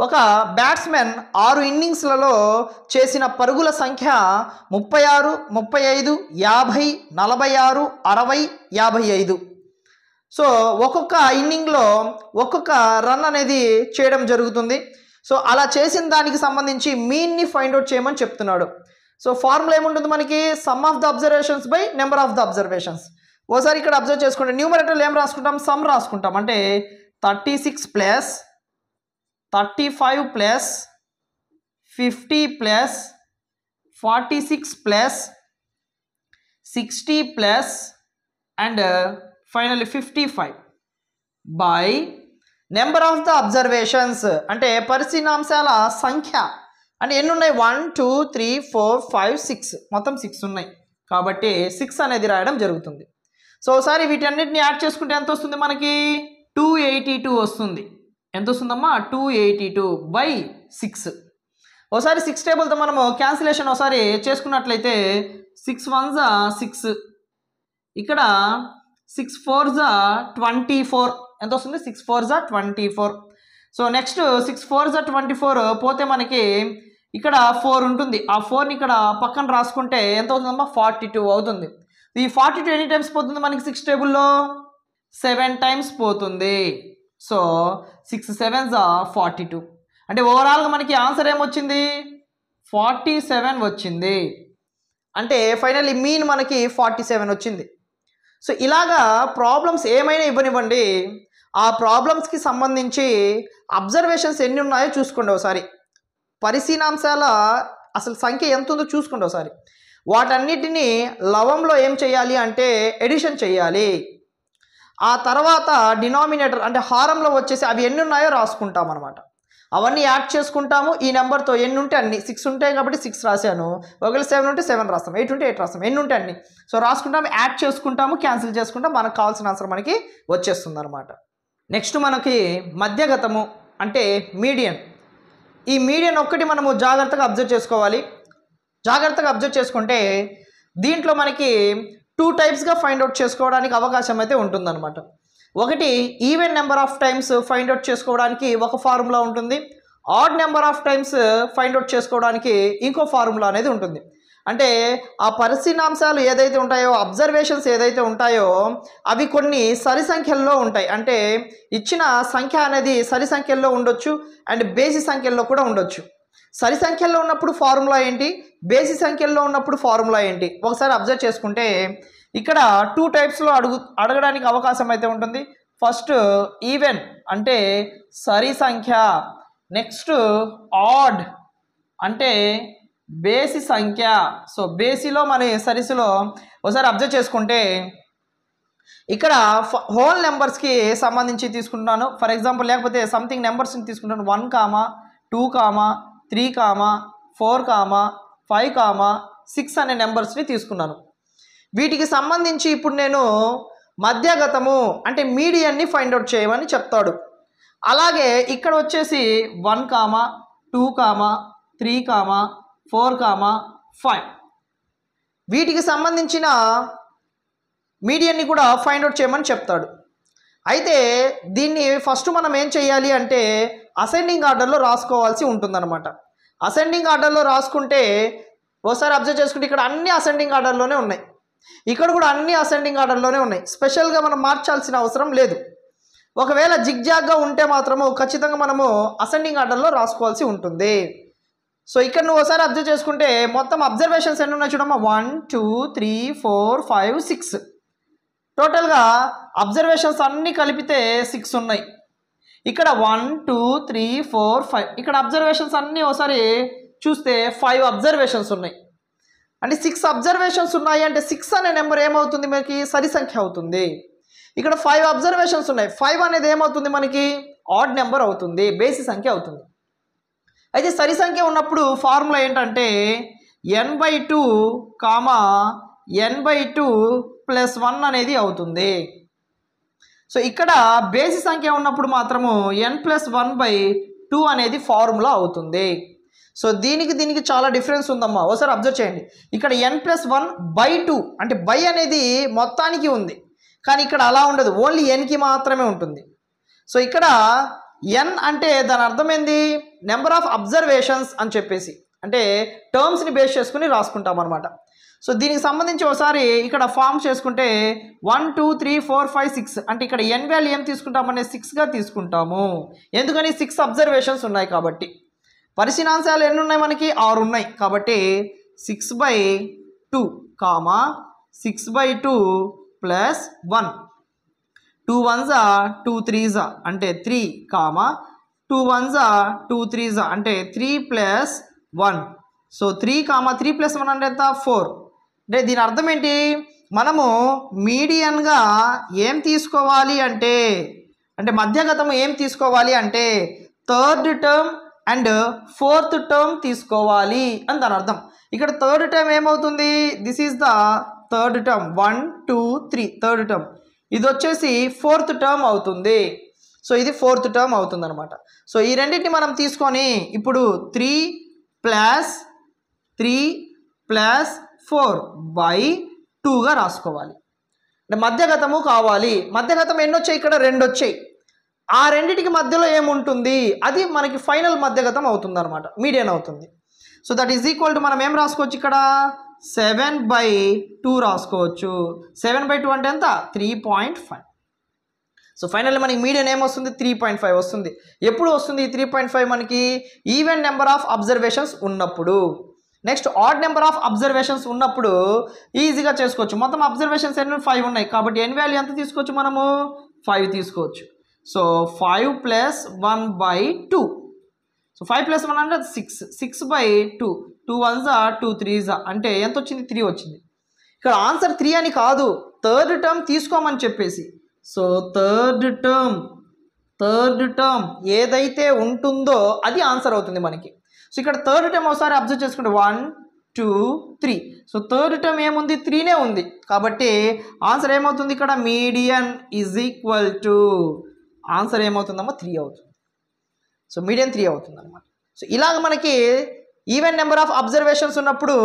ఒక బ్యాట్స్మెన్ 6 ఇన్నింగ్స్లలో చేసిన పరుగుల సంఖ్య 36, 35, 50, 46, 60, 55. సో ఒక్కొక్క ఇన్నింగ్లో ఒక్కొక్క రన్ అనేది చేయడం జరుగుతుంది. సో అలా చేసిన దానికి సంబంధించి మీన్ని ఫైండ్ అవుట్ చేయమని చెప్తున్నాడు. సో ఫార్ములా ఏముంటుంది మనకి, some of the observations by number of the observations. ఓసారి ఇక్కడ అబ్జర్వ్ చేసుకుంటే న్యూమరేటర్లో ఏం రాసుకుంటాం, సమ్ రాసుకుంటాం. అంటే 36 + 35 + 50 + 46 + 60 + and finally 55 by number of the observations అంటే పరిశీలనాంశాల సంఖ్య. అంటే ఎన్ని ఉన్నాయి 1 2 3 4 5 6 మొత్తం 6 ఉన్నాయి కాబట్టి 6 అనేది రాయడం జరుగుతుంది. సో ఒకసారి వీటన్నిటిని యాడ్ చేసుకుంటే ఎంత వస్తుంది మనకి 282 వస్తుంది. ఎంత వస్తుందమ్మా 282/6. ఒకసారి 6 టేబుల్తో మనము క్యాన్సిలేషన్ ఒకసారి చేసుకున్నట్లయితే 6 1s 6, ఇక్కడ 6 4s 24 ఎంత వస్తుంది 6 4s 24. సో నెక్స్ట్ 6 4s 24 పోతే మనకి ఇక్కడ 4 ఉంటుంది. ఆ 4ని ఇక్కడ పక్కన రాసుకుంటే ఎంత అవుతుందమ్మా 42 అవుతుంది. ఈ 42 ఎన్ని టైమ్స్ పోతుంది మనకి 6 టేబుల్లో 7 టైమ్స్ పోతుంది. సో 6 7s 42 అంటే ఓవరాల్గా మనకి ఆన్సర్ ఏమొచ్చింది 47 వచ్చింది. అంటే ఫైనల్లీ మీన్ మనకి 47 వచ్చింది. సో ఇలాగా ప్రాబ్లమ్స్ ఏమైనా ఇవ్వనివ్వండి, ఆ ప్రాబ్లమ్స్కి సంబంధించి అబ్జర్వేషన్స్ ఎన్ని ఉన్నాయో చూసుకోండి ఒకసారి. పరిశీలనాంశాల అసలు సంఖ్య ఎంత ఉందో చూసుకోండి ఒకసారి. వాటన్నిటినీ లవంలో ఏం చేయాలి అంటే ఎడిషన్ చేయాలి. ఆ తర్వాత డినామినేటర్ అంటే హారంలో వచ్చేసి అవి ఎన్ని ఉన్నాయో రాసుకుంటాం అనమాట. అవన్నీ యాడ్ చేసుకుంటాము. ఈ నెంబర్తో ఎన్ని ఉంటే అన్ని 6 ఉంటాయి కాబట్టి 6 రాశాను. ఒకవేళ 7 ఉంటే 7 రాస్తాం, 8 ఉంటే 8 రాస్తాం, ఎన్ని ఉంటే అన్ని. సో రాసుకుంటాము, యాడ్ చేసుకుంటాము, క్యాన్సిల్ చేసుకుంటాం, మనకు కావాల్సిన ఆన్సర్ మనకి వచ్చేస్తుంది అనమాట. నెక్స్ట్ మనకి మధ్యగతము అంటే మీడియన్. ఈ మీడియన్ ఒక్కటి మనము జాగ్రత్తగా అబ్జర్వ్ చేసుకోవాలి. జాగ్రత్తగా అబ్జర్వ్ చేసుకుంటే దీంట్లో మనకి 2 టైప్స్గా ఫైండ్ అవుట్ చేసుకోవడానికి అవకాశం అయితే ఉంటుందన్నమాట. ఒకటి even number of times find out చేసుకోవడానికి ఒక ఫార్ములా ఉంటుంది. Odd number of times find out చేసుకోవడానికి ఇంకో ఫార్ములా అనేది ఉంటుంది. అంటే ఆ పరిశీలనాంశాలు ఏదైతే ఉంటాయో, అబ్జర్వేషన్స్ ఏదైతే ఉంటాయో అవి కొన్ని సరి సంఖ్యల్లో ఉంటాయి. అంటే ఇచ్చిన సంఖ్య అనేది సరి సంఖ్యల్లో ఉండొచ్చు అండ్ బేసి సంఖ్యల్లో కూడా ఉండొచ్చు. సరి సంఖ్యల్లో ఉన్నప్పుడు ఫార్ములా ఏంటి, బేసి సంఖ్యల్లో ఉన్నప్పుడు ఫార్ములా ఏంటి ఒకసారి అబ్జర్వ్ చేసుకుంటే ఇక్కడ 2 టైప్స్లో అడగడానికి అవకాశం అయితే ఉంటుంది. ఫస్ట్ ఈవెన్ అంటే సరి సంఖ్య, నెక్స్ట్ ఆడ్ అంటే బేసి సంఖ్య. సో బేసిలో మరి సరిసులో ఒకసారి అబ్జర్వ్ చేసుకుంటే ఇక్కడ హోల్ నెంబర్స్కి సంబంధించి తీసుకుంటున్నాను. ఫర్ ఎగ్జాంపుల్ లేకపోతే సంథింగ్ నెంబర్స్ని తీసుకుంటాను. 1, 2, 3, 4, 5, 6 అనే నెంబర్స్ని తీసుకున్నాను. వీటికి సంబంధించి ఇప్పుడు నేను మధ్యగతము అంటే మీడియన్ని ఫైండ్ అవుట్ చేయమని చెప్తాడు. అలాగే ఇక్కడ వచ్చేసి 1, 2, 3, 4, 5 వీటికి సంబంధించిన మీడియన్ని కూడా ఫైండ్ అవుట్ చేయమని చెప్తాడు. అయితే దీన్ని ఫస్ట్ మనం ఏం చేయాలి అంటే అసెండింగ్ ఆర్డర్లో రాసుకోవాల్సి ఉంటుందన్నమాట. అసెండింగ్ ఆర్డర్లో రాసుకుంటే ఒకసారి అబ్జర్వ్ చేసుకుంటే ఇక్కడ అన్ని అసెండింగ్ ఆర్డర్లోనే ఉన్నాయి. ఇక్కడ కూడా అన్ని అసెండింగ్ ఆర్డర్లోనే ఉన్నాయి, స్పెషల్గా మనం మార్చాల్సిన అవసరం లేదు. ఒకవేళ జిగ్జాగ్గా ఉంటే మాత్రము ఖచ్చితంగా మనము అసెండింగ్ ఆర్డర్లో రాసుకోవాల్సి ఉంటుంది. సో ఇక్కడ నువ్వు ఒకసారి అబ్జర్వ్ చేసుకుంటే మొత్తం అబ్జర్వేషన్స్ ఎన్ని ఉన్నాయి చూడమ్మా, 1 2 3 4 5 6. టోటల్గా అబ్జర్వేషన్స్ అన్నీ కలిపితే 6 ఉన్నాయి. ఇక్కడ 1 2 3 4 5, ఇక్కడ అబ్జర్వేషన్స్ అన్నీ ఒకసారి చూస్తే 5 అబ్జర్వేషన్స్ ఉన్నాయి. అంటే 6 అబ్జర్వేషన్స్ ఉన్నాయి అంటే 6 అనే నెంబర్ ఏమవుతుంది మనకి, సరి సంఖ్య అవుతుంది. ఇక్కడ 5 అబ్జర్వేషన్స్ ఉన్నాయి, 5 అనేది ఏమవుతుంది మనకి, ఆడ్ నెంబర్ అవుతుంది, బేసి సంఖ్య అవుతుంది. అయితే సరి సంఖ్య ఉన్నప్పుడు ఫార్ములా ఏంటంటే n/2 n/2 + 1 అనేది అవుతుంది. సో ఇక్కడ బేసి సంఖ్య ఉన్నప్పుడు మాత్రము n+1/2 అనేది ఫార్ములా అవుతుంది. సో దీనికి చాలా డిఫరెన్స్ ఉందమ్మా, ఒకసారి అబ్జర్వ్ చేయండి. ఇక్కడ n+1/2 అంటే బై అనేది మొత్తానికి ఉంది, కానీ ఇక్కడ అలా ఉండదు, ఓన్లీ ఎన్కి మాత్రమే ఉంటుంది. సో ఇక్కడ ఎన్ అంటే దాని అర్థం ఏంది, నెంబర్ ఆఫ్ అబ్జర్వేషన్స్ అని చెప్పేసి, అంటే టర్మ్స్ని బేస్ చేసుకుని రాసుకుంటాం అనమాట. సో దీనికి సంబంధించి ఒకసారి ఇక్కడ ఫామ్ చేసుకుంటే 1 2 3 4 5 6 అంటే ఇక్కడ ఎన్ వాల్యూ ఏం తీసుకుంటామనే 6గా తీసుకుంటాము. ఎందుకని 6 అబ్జర్వేషన్స్ ఉన్నాయి కాబట్టి. పరిశీలనాంశాలు ఎన్ని ఉన్నాయి మనకి, 6 ఉన్నాయి కాబట్టి 6/2 6/2 + 1, 2 1s 2 3s అంటే 3 2 1s 2 3s అంటే 3 + 1. సో 3 + 1 అంటే ఎంత, 4. అంటే దీని అర్థం ఏంటి, మనము మీడియన్గా ఏం తీసుకోవాలి అంటే మధ్యగతము ఏం తీసుకోవాలి అంటే third term and fourth term తీసుకోవాలి అని దాని అర్థం. ఇక్కడ థర్డ్ టర్మ్ ఏమవుతుంది, this is the third term, 1 2 3 third term. ఇది వచ్చేసి ఫోర్త్ టర్మ్ అవుతుంది. సో ఇది ఫోర్త్ టర్మ్ అవుతుంది అనమాట. సో ఈ రెండింటిని మనం తీసుకొని ఇప్పుడు 3 + 3 + 4/2గా రాసుకోవాలి. అంటే మధ్యగతము కావాలి. మధ్యగతం ఎన్ని వచ్చాయి, ఇక్కడ 2 వచ్చాయి. ఆ రెండింటికి మధ్యలో ఏముంటుంది, అది మనకి ఫైనల్ మధ్యగతం అవుతుంది అనమాట, మీడియన్ అవుతుంది. So that is equal to మనం ఏం రాసుకోవచ్చు, ఇక్కడ 7/2 రాసుకోవచ్చు. 7/2 అంటే ఎంత, 3.5. సో ఫైనల్లీ మనకి మీడియన్ ఏమొస్తుంది, 3.5 వస్తుంది. ఎప్పుడు వస్తుంది 3.5 మనకి, ఈవెన్ నెంబర్ ఆఫ్ అబ్జర్వేషన్స్ ఉన్నప్పుడు. Next odd number of observations ఉన్నప్పుడు ఈజీగా చేసుకోవచ్చు. మొత్తం అబ్జర్వేషన్స్ ఎన్ని 5 ఉన్నాయి కాబట్టి ఎన్ వాల్యూ ఎంత తీసుకోవచ్చు మనము, 5 తీసుకోవచ్చు. సో 5 + 1/2. సో 5 + 1 అంటే 6, 6/2, 2 1s 2 3s అంటే ఎంత వచ్చింది, 3 వచ్చింది. ఇక్కడ ఆన్సర్ 3 అని కాదు, థర్డ్ టర్మ్ తీసుకోమని చెప్పేసి. సో థర్డ్ టర్మ్ ఏదైతే ఉంటుందో అది ఆన్సర్ అవుతుంది మనకి. సో ఇక్కడ థర్డ్ టర్మ్ ఒకసారి అబ్జర్వ్ చేసుకుంటే 1 2 3. సో థర్డ్ టర్మ్ ఏముంది, 3నే ఉంది కాబట్టి ఆన్సర్ ఏమవుతుంది, ఇక్కడ median is equal to answer ఏమవుతుందమ్మా, 3 అవుతుంది. సో మీడియన్ 3 అవుతుంది అనమాట. సో ఇలాగ మనకి ఈవెన్ నెంబర్ ఆఫ్ అబ్జర్వేషన్స్ ఉన్నప్పుడు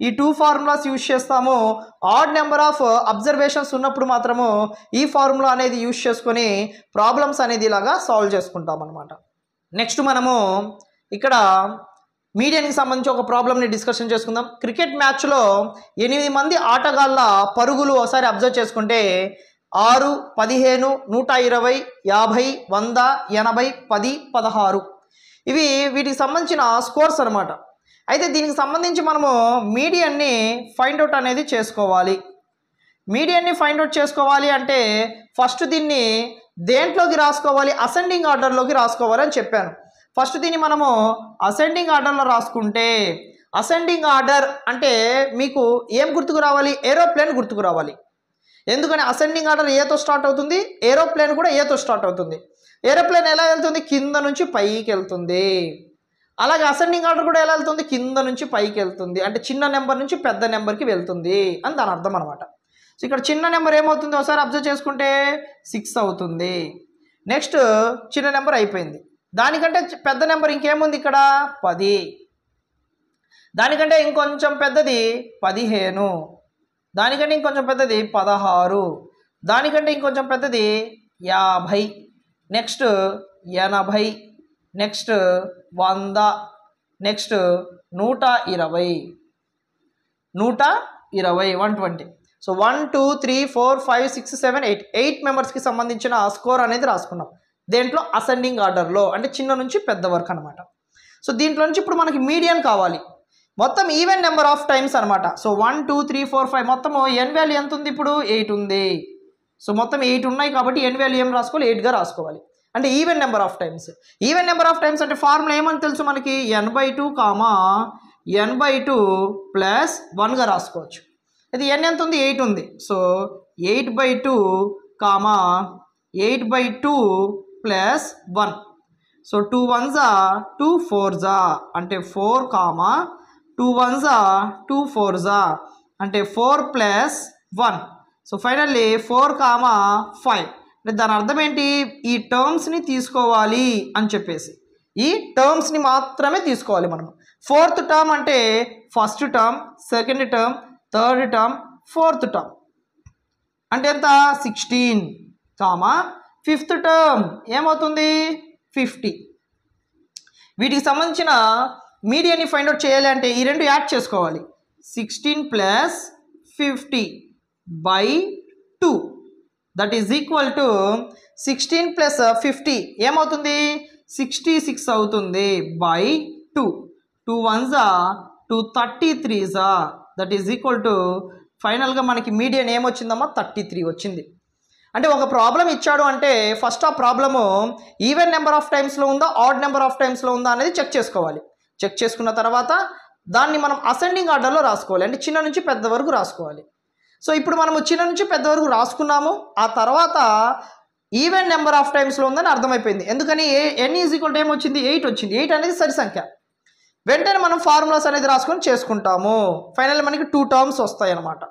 ఈ 2 ఫార్ములాస్ యూజ్ చేస్తాము. ఆడ్ నెంబర్ ఆఫ్ అబ్జర్వేషన్స్ ఉన్నప్పుడు మాత్రము ఈ ఫార్ములా అనేది యూజ్ చేసుకొని ప్రాబ్లమ్స్ అనేది ఇలాగా సాల్వ్ చేసుకుంటాం అనమాట. నెక్స్ట్ మనము ఇక్కడ మీడియన్కి సంబంధించి ఒక ప్రాబ్లమ్ని డిస్కషన్ చేసుకుందాం. క్రికెట్ మ్యాచ్లో 8 మంది ఆటగాళ్ళ పరుగులు ఒకసారి అబ్జర్వ్ చేసుకుంటే 6 15 120 50 100 80 10 16 ఇవి వీటికి సంబంధించిన స్కోర్స్ అనమాట. అయితే దీనికి సంబంధించి మనము మీడియన్ని ఫైండ్ అవుట్ అనేది చేసుకోవాలి. మీడియన్ని ఫైండ్ అవుట్ చేసుకోవాలి అంటే ఫస్ట్ దీన్ని దేంట్లోకి రాసుకోవాలి, అసెండింగ్ ఆర్డర్లోకి రాసుకోవాలి అని చెప్పాను. ఫస్ట్ దీన్ని మనము అసెండింగ్ ఆర్డర్లో రాసుకుంటే, అసెండింగ్ ఆర్డర్ అంటే మీకు ఏం గుర్తుకు రావాలి, ఏరోప్లేన్ గుర్తుకు రావాలి. ఎందుకని అసెండింగ్ ఆర్డర్ ఏతో స్టార్ట్ అవుతుంది, ఏరోప్లేన్ కూడా ఏతో స్టార్ట్ అవుతుంది. ఏరోప్లేన్ ఎలా వెళ్తుంది, కింద నుంచి పైకి వెళ్తుంది. అలాగే అసెండింగ్ ఆర్డర్ కూడా ఎలా వెళ్తుంది, కింద నుంచి పైకి వెళ్తుంది. అంటే చిన్న నెంబర్ నుంచి పెద్ద నెంబర్కి వెళ్తుంది అని దాని అర్థం అనమాట. సో ఇక్కడ చిన్న నెంబర్ ఏమవుతుంది ఒకసారి అబ్జర్వ్ చేసుకుంటే 6 అవుతుంది. నెక్స్ట్ చిన్న నెంబర్ అయిపోయింది. దానికంటే పెద్ద నెంబర్ ఇంకేముంది ఇక్కడ 10. దానికంటే ఇంకొంచెం పెద్దది 15. దానికంటే ఇంకొంచెం పెద్దది 16. దానికంటే ఇంకొంచెం పెద్దది 50. నెక్స్ట్ 80. నెక్స్ట్ 100. నెక్స్ట్ 120. 120 120. సో 1 2 3 4 5 6 7 8 మెంబర్స్కి సంబంధించిన స్కోర్ అనేది రాసుకున్నాం. దేంట్లో అసెండింగ్ ఆర్డర్లో, అంటే చిన్న నుంచి పెద్ద వరకు అనమాట. సో దీంట్లో నుంచి ఇప్పుడు మనకి మీడియన్ కావాలి. మొత్తం ఈవెన్ నెంబర్ ఆఫ్ టైమ్స్ అనమాట. సో 1 2 3 4 5 మొత్తము ఎన్ వాల్యూ ఎంత ఉంది ఇప్పుడు 8 ఉంది. సో మొత్తం 8 ఉన్నాయి కాబట్టి ఎన్ వాల్యూ ఏం రాసుకోవాలి 8గా రాసుకోవాలి. అంటే even number of times. Even number of times అంటే ఫార్ములా ఏమని తెలుసు మనకి, n/2 n/2 ప్లస్ 1గా రాసుకోవచ్చు. ఇది n ఎంత ఉంది 8 ఉంది. So 8/2 8/2 plus 1. So 2 1s 2 4s అంటే 4 2 1s 2 4s అంటే 4 ప్లస్ 1. So finally 4 5. అంటే దాని అర్థం ఏంటి, ఈ టర్మ్స్ని తీసుకోవాలి అని చెప్పేసి, ఈ టర్మ్స్ని మాత్రమే తీసుకోవాలి మనం. ఫోర్త్ టర్మ్ అంటే first term, second term, third term, fourth term అంటే ఎంత 16, ఫిఫ్త్ టర్మ్ ఏమవుతుంది 50. వీటికి సంబంధించిన మీడియన్ని ఫైండ్ అవుట్ చేయాలి అంటే ఈ రెండు యాడ్ చేసుకోవాలి. 16 plus 50/2 that is equal to 16 plus 50 ఏమవుతుంది 66 అవుతుంది by 2. 2 1s 2 33s that is equal to ఫైనల్గా మనకి మీడియన్ ఏమొచ్చిందమ్మా 33 వచ్చింది. అంటే ఒక ప్రాబ్లం ఇచ్చాడు అంటే ఫస్ట్ ఆ ప్రాబ్లము ఈవెన్ నెంబర్ ఆఫ్ టైమ్స్లో ఉందా ఆడ్ నెంబర్ ఆఫ్ టైమ్స్లో ఉందా అనేది చెక్ చేసుకోవాలి. చెక్ చేసుకున్న తర్వాత దాన్ని మనం అసెండింగ్ ఆర్డర్లో రాసుకోవాలి, అంటే చిన్న నుంచి పెద్ద వరకు రాసుకోవాలి. సో ఇప్పుడు మనము చిన్న నుంచి పెద్ద వరకు రాసుకున్నాము. ఆ తర్వాత ఈవెన్ నెంబర్ ఆఫ్ టైమ్స్లో ఉందని అర్థమైపోయింది. ఎందుకని n ఈజ్ ఈక్వల్ టు ఏమొచ్చింది 8 వచ్చింది. 8 అనేది సరి సంఖ్య. వెంటనే మనం ఫార్ములాస్ అనేది రాసుకొని చేసుకుంటాము. ఫైనల్ మనకి 2 టర్మ్స్ వస్తాయి అన్నమాట.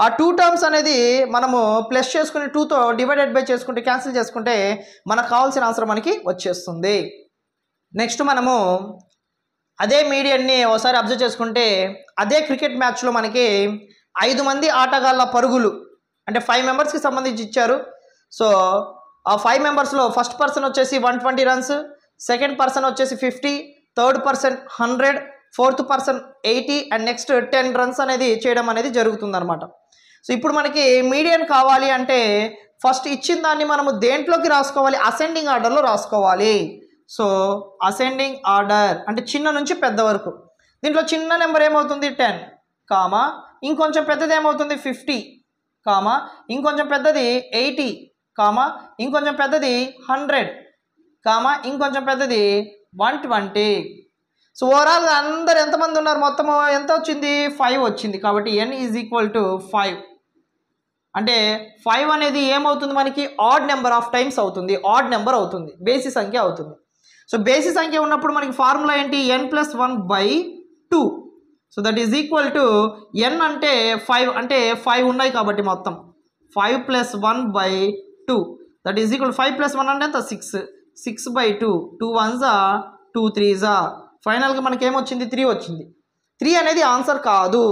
ఆ 2 టర్మ్స్ అనేది మనము ప్లస్ చేసుకుని 2తో డివైడెడ్ బై చేసుకుంటే క్యాన్సిల్ చేసుకుంటే మనకు కావాల్సిన ఆన్సర్ మనకి వచ్చేస్తుంది. నెక్స్ట్ మనము అదే మీడియన్ని ఒకసారి అబ్జర్వ్ చేసుకుంటే అదే క్రికెట్ మ్యాచ్లో మనకి 5 మంది ఆటగాళ్ళ పరుగులు అంటే 5 మెంబర్స్కి సంబంధించి ఇచ్చారు. సో ఆ 5 మెంబర్స్లో ఫస్ట్ పర్సన్ వచ్చేసి 120 రన్స్, సెకండ్ పర్సన్ వచ్చేసి 50, third person 100, fourth person 80 and next 10 runs అనేది చేయడం అనేది జరుగుతుందన్నమాట. సో ఇప్పుడు మనకి మీడియన్ కావాలి అంటే ఫస్ట్ ఇచ్చిన దాన్ని మనము దేంట్లోకి రాసుకోవాలి, అసెండింగ్ ఆర్డర్లో రాసుకోవాలి. సో అసెండింగ్ ఆర్డర్ అంటే చిన్న నుంచి పెద్ద వరకు. దీంట్లో చిన్న నెంబర్ ఏమవుతుంది 10, ఇంకొంచెం పెద్దది ఏమవుతుంది 50, ఇంకొంచెం పెద్దది 80, ఇంకొంచెం పెద్దది 100, ఇంకొంచెం పెద్దది 120. సో ఓవరాల్గా అందరు ఎంతమంది ఉన్నారు, మొత్తము ఎంత వచ్చింది 5 వచ్చింది. కాబట్టి n ఈజ్ ఈక్వల్ టు 5. అంటే 5 అనేది ఏమవుతుంది మనకి ఆడ్ నెంబర్ ఆఫ్ టైమ్స్ అవుతుంది, ఆడ్ నెంబర్ అవుతుంది, బేసి సంఖ్య అవుతుంది. సో బేసి సంఖ్య ఉన్నప్పుడు మనకి ఫార్ములా ఏంటి n+1/2. So that is equal to n అంటే 5 అంటే 5 ఉన్నాయి కాబట్టి మొత్తం 5 + 1/2 దట్ ఈజ్ ఈక్వల్ 5 + 1 అంటే ఎంత 6, 6/2, 2 1s 2 3s ఫైనల్గా మనకి ఏమొచ్చింది 3 వచ్చింది. 3 అనేది ఆన్సర్ కాదు,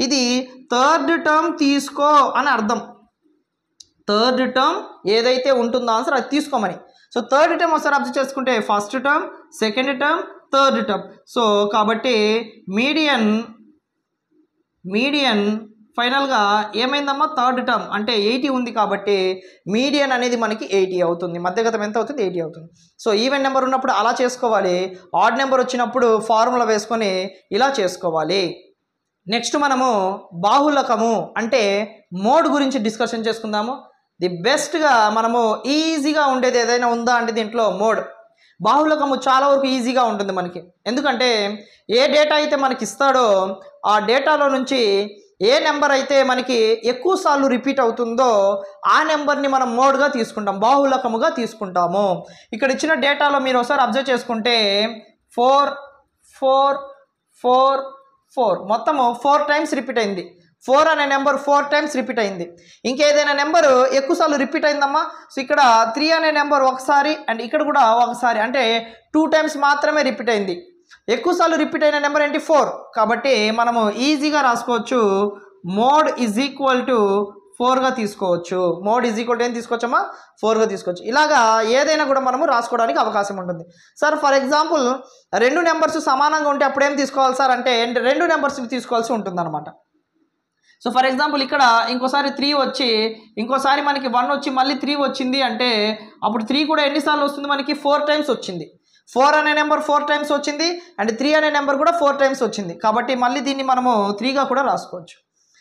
ఇది థర్డ్ టర్మ్ తీసుకో అని అర్థం. థర్డ్ టర్మ్ ఏదైతే ఉంటుందో ఆన్సర్ అది తీసుకోమని. సో థర్డ్ టర్మ్ ఒకసారి అబ్జర్వ్ చేసుకుంటే first term, second term, third term. So కాబట్టి మీడియన్ ఫైనల్గా ఏమైందమ్మా థర్డ్ టర్మ్ అంటే 80 ఉంది కాబట్టి మీడియన్ అనేది మనకి 80 అవుతుంది. మధ్యగతం ఎంత అవుతుంది 80 అవుతుంది. సో ఈవెన్ నెంబర్ ఉన్నప్పుడు అలా చేసుకోవాలి, ఆడ్ నెంబర్ వచ్చినప్పుడు ఫార్ములా వేసుకొని ఇలా చేసుకోవాలి. నెక్స్ట్ మనము బాహుళకము అంటే మోడ్ గురించి డిస్కషన్ చేసుకుందాము. ది బెస్ట్గా మనము ఈజీగా ఉండేది ఏదైనా ఉందా అంటే దీంట్లో మోడ్. బాహుళకము చాలా వరకు ఈజీగా ఉంటుంది మనకి. ఎందుకంటే ఏ డేటా అయితే మనకి ఇస్తాడో ఆ డేటాలో నుంచి ఏ నెంబర్ అయితే మనకి ఎక్కువ సార్లు రిపీట్ అవుతుందో ఆ నెంబర్ని మనం మోడ్గా తీసుకుంటాం, బాహుళకముగా తీసుకుంటాము. ఇక్కడ ఇచ్చిన డేటాలో మీరు ఒకసారి అబ్జర్వ్ చేసుకుంటే 4 4 4 4 మొత్తము 4 టైమ్స్ రిపీట్ అయింది. 4 అనే నెంబర్ 4 టైమ్స్ రిపీట్ అయింది. ఇంకేదైనా నెంబరు ఎక్కువసార్లు రిపీట్ అయిందమ్మా. సో ఇక్కడ 3 అనే నెంబర్ ఒకసారి అండ్ ఇక్కడ కూడా ఒకసారి అంటే 2 టైమ్స్ మాత్రమే రిపీట్ అయింది. ఎక్కువసార్లు రిపీట్ అయిన నెంబర్ ఏంటి 4. కాబట్టి మనము ఈజీగా రాసుకోవచ్చు మోడ్ ఈజ్ ఈక్వల్ టు 4గా తీసుకోవచ్చు. మోడ్ ఈజ్ ఈక్వల్ టు ఏం తీసుకోవచ్చమ్మా 4గా తీసుకోవచ్చు. ఇలాగా ఏదైనా కూడా మనము రాసుకోవడానికి అవకాశం ఉంటుంది. సార్ ఫర్ ఎగ్జాంపుల్ 2 నెంబర్స్ సమానంగా ఉంటే అప్పుడు ఏం తీసుకోవాలి సార్ అంటే 2 నెంబర్స్ని తీసుకోవాల్సి ఉంటుంది అనమాట. సో ఫర్ ఎగ్జాంపుల్ ఇక్కడ ఇంకోసారి 3 వచ్చి ఇంకోసారి మనకి 1 వచ్చి మళ్ళీ 3 వచ్చింది అంటే అప్పుడు 3 కూడా ఎన్నిసార్లు వస్తుంది మనకి 4 టైమ్స్ వచ్చింది. 4 అనే నెంబర్ 4 టైమ్స్ వచ్చింది అండ్ 3 అనే నెంబర్ కూడా 4 టైమ్స్ వచ్చింది. కాబట్టి మళ్ళీ దీన్ని మనము 3గా కూడా రాసుకోవచ్చు.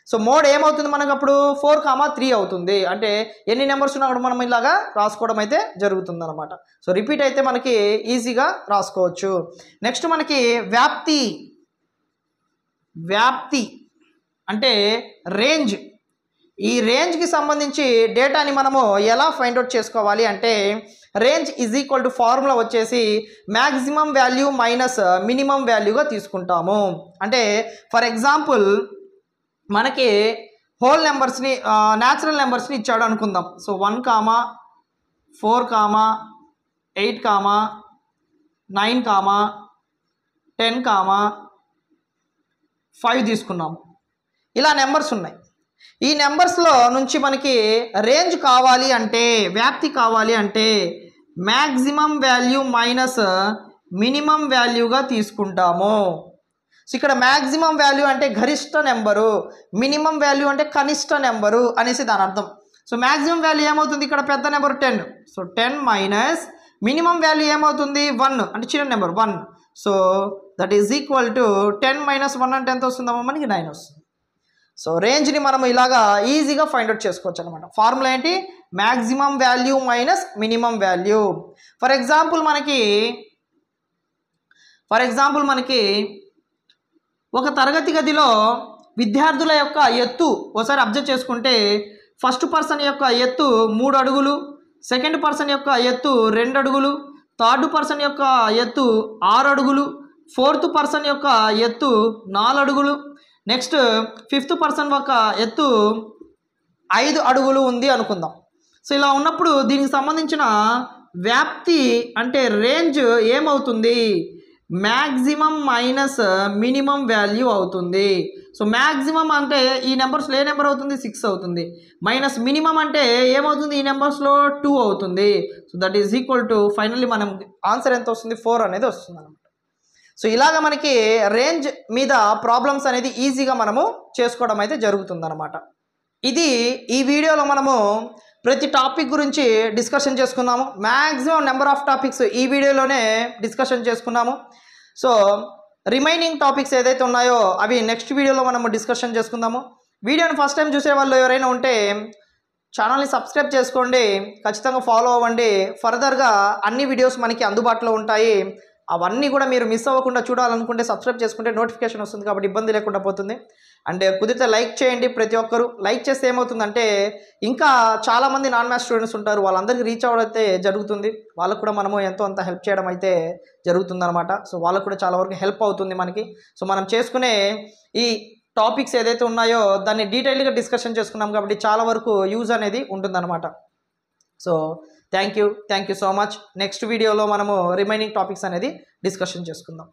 సో మోడ్ ఏమవుతుంది మనకు అప్పుడు 4,3 అవుతుంది. అంటే ఎన్ని నెంబర్స్ ఉన్నా కూడా మనం ఇలాగా రాసుకోవడం అయితే జరుగుతుంది అనమాట. సో రిపీట్ అయితే మనకి ఈజీగా రాసుకోవచ్చు. నెక్స్ట్ మనకి వ్యాప్తి అంటే రేంజ్. ఈ రేంజ్కి సంబంధించి డేటాని మనము ఎలా ఫైండ్ అవుట్ చేసుకోవాలి అంటే range is equal to formula వచ్చేసి మ్యాక్సిమం వాల్యూ మైనస్ మినిమం వాల్యూగా తీసుకుంటాము. అంటే ఫర్ ఎగ్జాంపుల్ మనకి హోల్ నెంబర్స్ని న్యాచురల్ నెంబర్స్ని ఇచ్చాడు అనుకుందాం. సో 1, 4, 8, 9, 10, 5 తీసుకున్నాము. ఇలా నెంబర్స్ ఉన్నాయి. ఈ నెంబర్స్లో నుంచి మనకి రేంజ్ కావాలి అంటే వ్యాప్తి కావాలి అంటే మ్యాక్సిమం వాల్యూ మైనస్ మినిమం వాల్యూగా తీసుకుంటాము. సో ఇక్కడ మ్యాక్సిమం వాల్యూ అంటే గరిష్ట నెంబరు, మినిమం వాల్యూ అంటే కనిష్ట నెంబరు అనేసి దాని అర్థం. సో మ్యాక్సిమం వాల్యూ ఏమవుతుంది ఇక్కడ పెద్ద number 10. So 10 minus minimum value ఏమవుతుంది 1 అంటే చిన్న number 1. So that is equal to 10 minus 1 అంటే ఎంత వస్తుందమ్మా మనకి 9 వస్తుంది. సో రేంజ్ని మనం ఇలాగా ఈజీగా ఫైండ్ అవుట్ చేసుకోవచ్చు అనమాట. ఫార్ములా ఏంటి maximum value minus minimum value. For example మనకి ఒక తరగతి గదిలో విద్యార్థుల యొక్క ఎత్తు ఒకసారి అబ్జర్వ్ చేసుకుంటే ఫస్ట్ పర్సన్ యొక్క ఎత్తు 3 అడుగులు, సెకండ్ పర్సన్ యొక్క ఎత్తు 2 అడుగులు, థర్డ్ పర్సన్ యొక్క ఎత్తు 6 అడుగులు, ఫోర్త్ పర్సన్ యొక్క ఎత్తు 4 అడుగులు, నెక్స్ట్ ఫిఫ్త్ పర్సన్ యొక్క ఎత్తు 5 అడుగులు ఉంది అనుకుందాం. సో ఇలా ఉన్నప్పుడు దీనికి సంబంధించిన వ్యాప్తి అంటే రేంజ్ ఏమవుతుంది మ్యాక్సిమం మైనస్ మినిమం వాల్యూ అవుతుంది. సో మ్యాక్సిమం అంటే ఈ నెంబర్స్లో ఏ నెంబర్ అవుతుంది 6 అవుతుంది. మైనస్ మినిమం అంటే ఏమవుతుంది ఈ నెంబర్స్లో 2 అవుతుంది. So that is equal to finally మనం ఆన్సర్ ఎంత వస్తుంది 4 అనేది వస్తుంది అనమాట. సో ఇలాగ మనకి రేంజ్ మీద ప్రాబ్లమ్స్ అనేది ఈజీగా మనము చేసుకోవడం అయితే జరుగుతుంది అనమాట. ఇది ఈ వీడియోలో మనము ప్రతి టాపిక్ గురించి డిస్కషన్ చేసుకున్నాము. మ్యాక్సిమం నెంబర్ ఆఫ్ టాపిక్స్ ఈ వీడియోలోనే డిస్కషన్ చేసుకున్నాము. సో రిమైనింగ్ టాపిక్స్ ఏదైతే ఉన్నాయో అవి నెక్స్ట్ వీడియోలో మనము డిస్కషన్ చేసుకుందాము. వీడియోని ఫస్ట్ టైం చూసే వాళ్ళు ఎవరైనా ఉంటే ఛానల్ని సబ్స్క్రైబ్ చేసుకోండి, ఖచ్చితంగా ఫాలో అవ్వండి. ఫర్దర్గా అన్ని వీడియోస్ మనకి అందుబాటులో ఉంటాయి. అవన్నీ కూడా మీరు మిస్ అవ్వకుండా చూడాలనుకుంటే సబ్స్క్రైబ్ చేసుకుంటే నోటిఫికేషన్ వస్తుంది కాబట్టి ఇబ్బంది లేకుండా పోతుంది. అండ్ కుదిరితే లైక్ చేయండి. ప్రతి ఒక్కరు లైక్ చేస్తే ఏమవుతుందంటే ఇంకా చాలామంది నాన్ మ్యాథ్స్ స్టూడెంట్స్ ఉంటారు, వాళ్ళందరికీ రీచ్ అవ్వడం అయితే జరుగుతుంది. వాళ్ళకు కూడా మనము ఎంతో అంత హెల్ప్ చేయడం అయితే జరుగుతుందన్నమాట. సో వాళ్ళకు కూడా చాలా వరకు హెల్ప్ అవుతుంది మనకి. సో మనం చేసుకునే ఈ టాపిక్స్ ఏదైతే ఉన్నాయో దాన్ని డీటెయిల్గా డిస్కషన్ చేసుకున్నాం కాబట్టి చాలా వరకు యూజ్ అనేది ఉంటుందన్నమాట. So thank you so much. Next వీడియోలో మనము రిమైనింగ్ టాపిక్స్ అనేది డిస్కషన్ చేసుకుందాం.